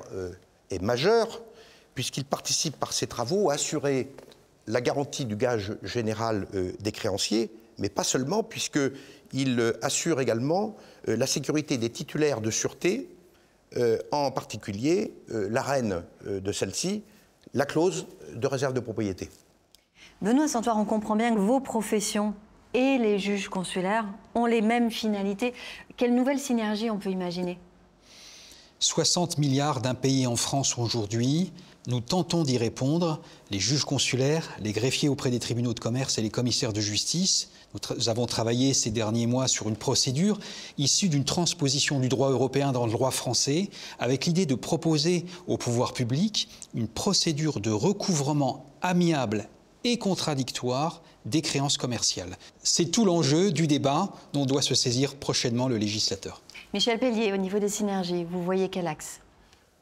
est majeur puisqu'il participe par ses travaux à assurer la garantie du gage général des créanciers, mais pas seulement, puisqu'il assure également la sécurité des titulaires de sûreté, en particulier l'arène de celle-ci, la clause de réserve de propriété. Benoît Santoire, on comprend bien que vos professions et les juges consulaires ont les mêmes finalités. Quelle nouvelle synergie on peut imaginer ? 60 milliards d'impayés en France aujourd'hui. Nous tentons d'y répondre. Les juges consulaires, les greffiers auprès des tribunaux de commerce et les commissaires de justice. Nous avons travaillé ces derniers mois sur une procédure issue d'une transposition du droit européen dans le droit français, avec l'idée de proposer au pouvoir public une procédure de recouvrement amiable et contradictoire des créances commerciales. C'est tout l'enjeu du débat dont doit se saisir prochainement le législateur. Michel Pellier, au niveau des synergies, vous voyez quel axe ?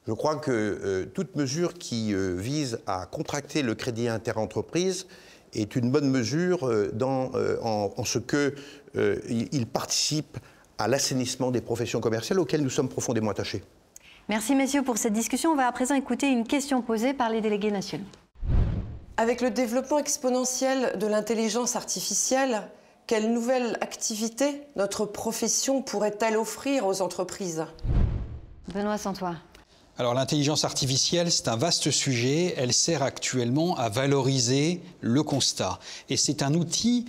Je crois que toute mesure qui vise à contracter le crédit interentreprise est une bonne mesure en ce qu'il participe à l'assainissement des professions commerciales auxquelles nous sommes profondément attachés. Merci messieurs pour cette discussion. On va à présent écouter une question posée par les délégués nationaux. Avec le développement exponentiel de l'intelligence artificielle, quelle nouvelle activité notre profession pourrait-elle offrir aux entreprises? Benoît Santoire. Alors l'intelligence artificielle, c'est un vaste sujet. Elle sert actuellement à valoriser le constat. Et c'est un outil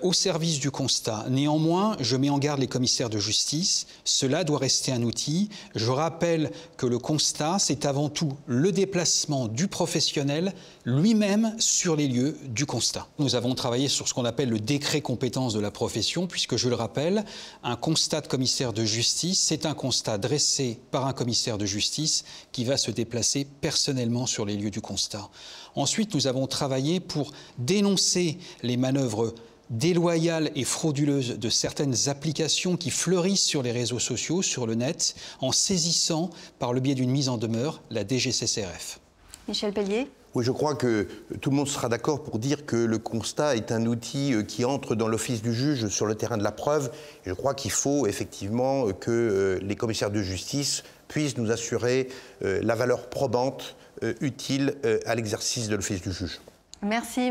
au service du constat. Néanmoins, je mets en garde les commissaires de justice. Cela doit rester un outil. Je rappelle que le constat, c'est avant tout le déplacement du professionnel lui-même sur les lieux du constat. Nous avons travaillé sur ce qu'on appelle le décret compétence de la profession, puisque je le rappelle, un constat de commissaire de justice, c'est un constat dressé par un commissaire de justice qui va se déplacer personnellement sur les lieux du constat. Ensuite, nous avons travaillé pour dénoncer les manœuvres déloyales et frauduleuses de certaines applications qui fleurissent sur les réseaux sociaux, sur le net, en saisissant, par le biais d'une mise en demeure, la DGCCRF. Michel Pellier. Oui, je crois que tout le monde sera d'accord pour dire que le constat est un outil qui entre dans l'office du juge sur le terrain de la preuve. Et je crois qu'il faut effectivement que les commissaires de justice puissent nous assurer la valeur probante utile à l'exercice de l'office du juge. Merci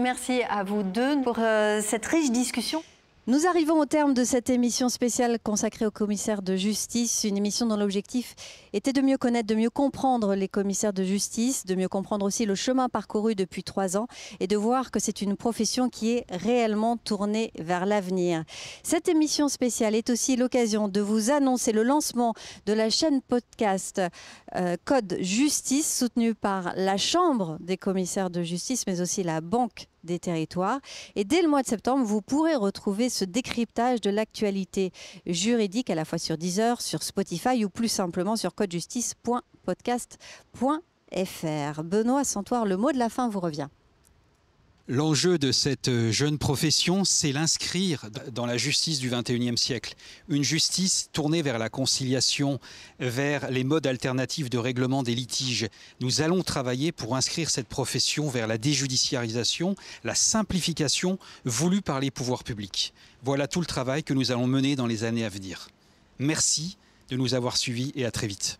à vous deux pour cette riche discussion. Nous arrivons au terme de cette émission spéciale consacrée aux commissaires de justice, une émission dont l'objectif était de mieux connaître, de mieux comprendre les commissaires de justice, de mieux comprendre aussi le chemin parcouru depuis 3 ans et de voir que c'est une profession qui est réellement tournée vers l'avenir. Cette émission spéciale est aussi l'occasion de vous annoncer le lancement de la chaîne podcast Code Justice, soutenue par la Chambre des commissaires de justice, mais aussi la Banque des territoires. Et dès le mois de septembre, vous pourrez retrouver ce décryptage de l'actualité juridique à la fois sur Deezer, sur Spotify ou plus simplement sur codejustice.podcast.fr. Benoît Santoire, le mot de la fin vous revient. L'enjeu de cette jeune profession, c'est l'inscrire dans la justice du XXIe siècle. Une justice tournée vers la conciliation, vers les modes alternatifs de règlement des litiges. Nous allons travailler pour inscrire cette profession vers la déjudiciarisation, la simplification voulue par les pouvoirs publics. Voilà tout le travail que nous allons mener dans les années à venir. Merci de nous avoir suivis et à très vite.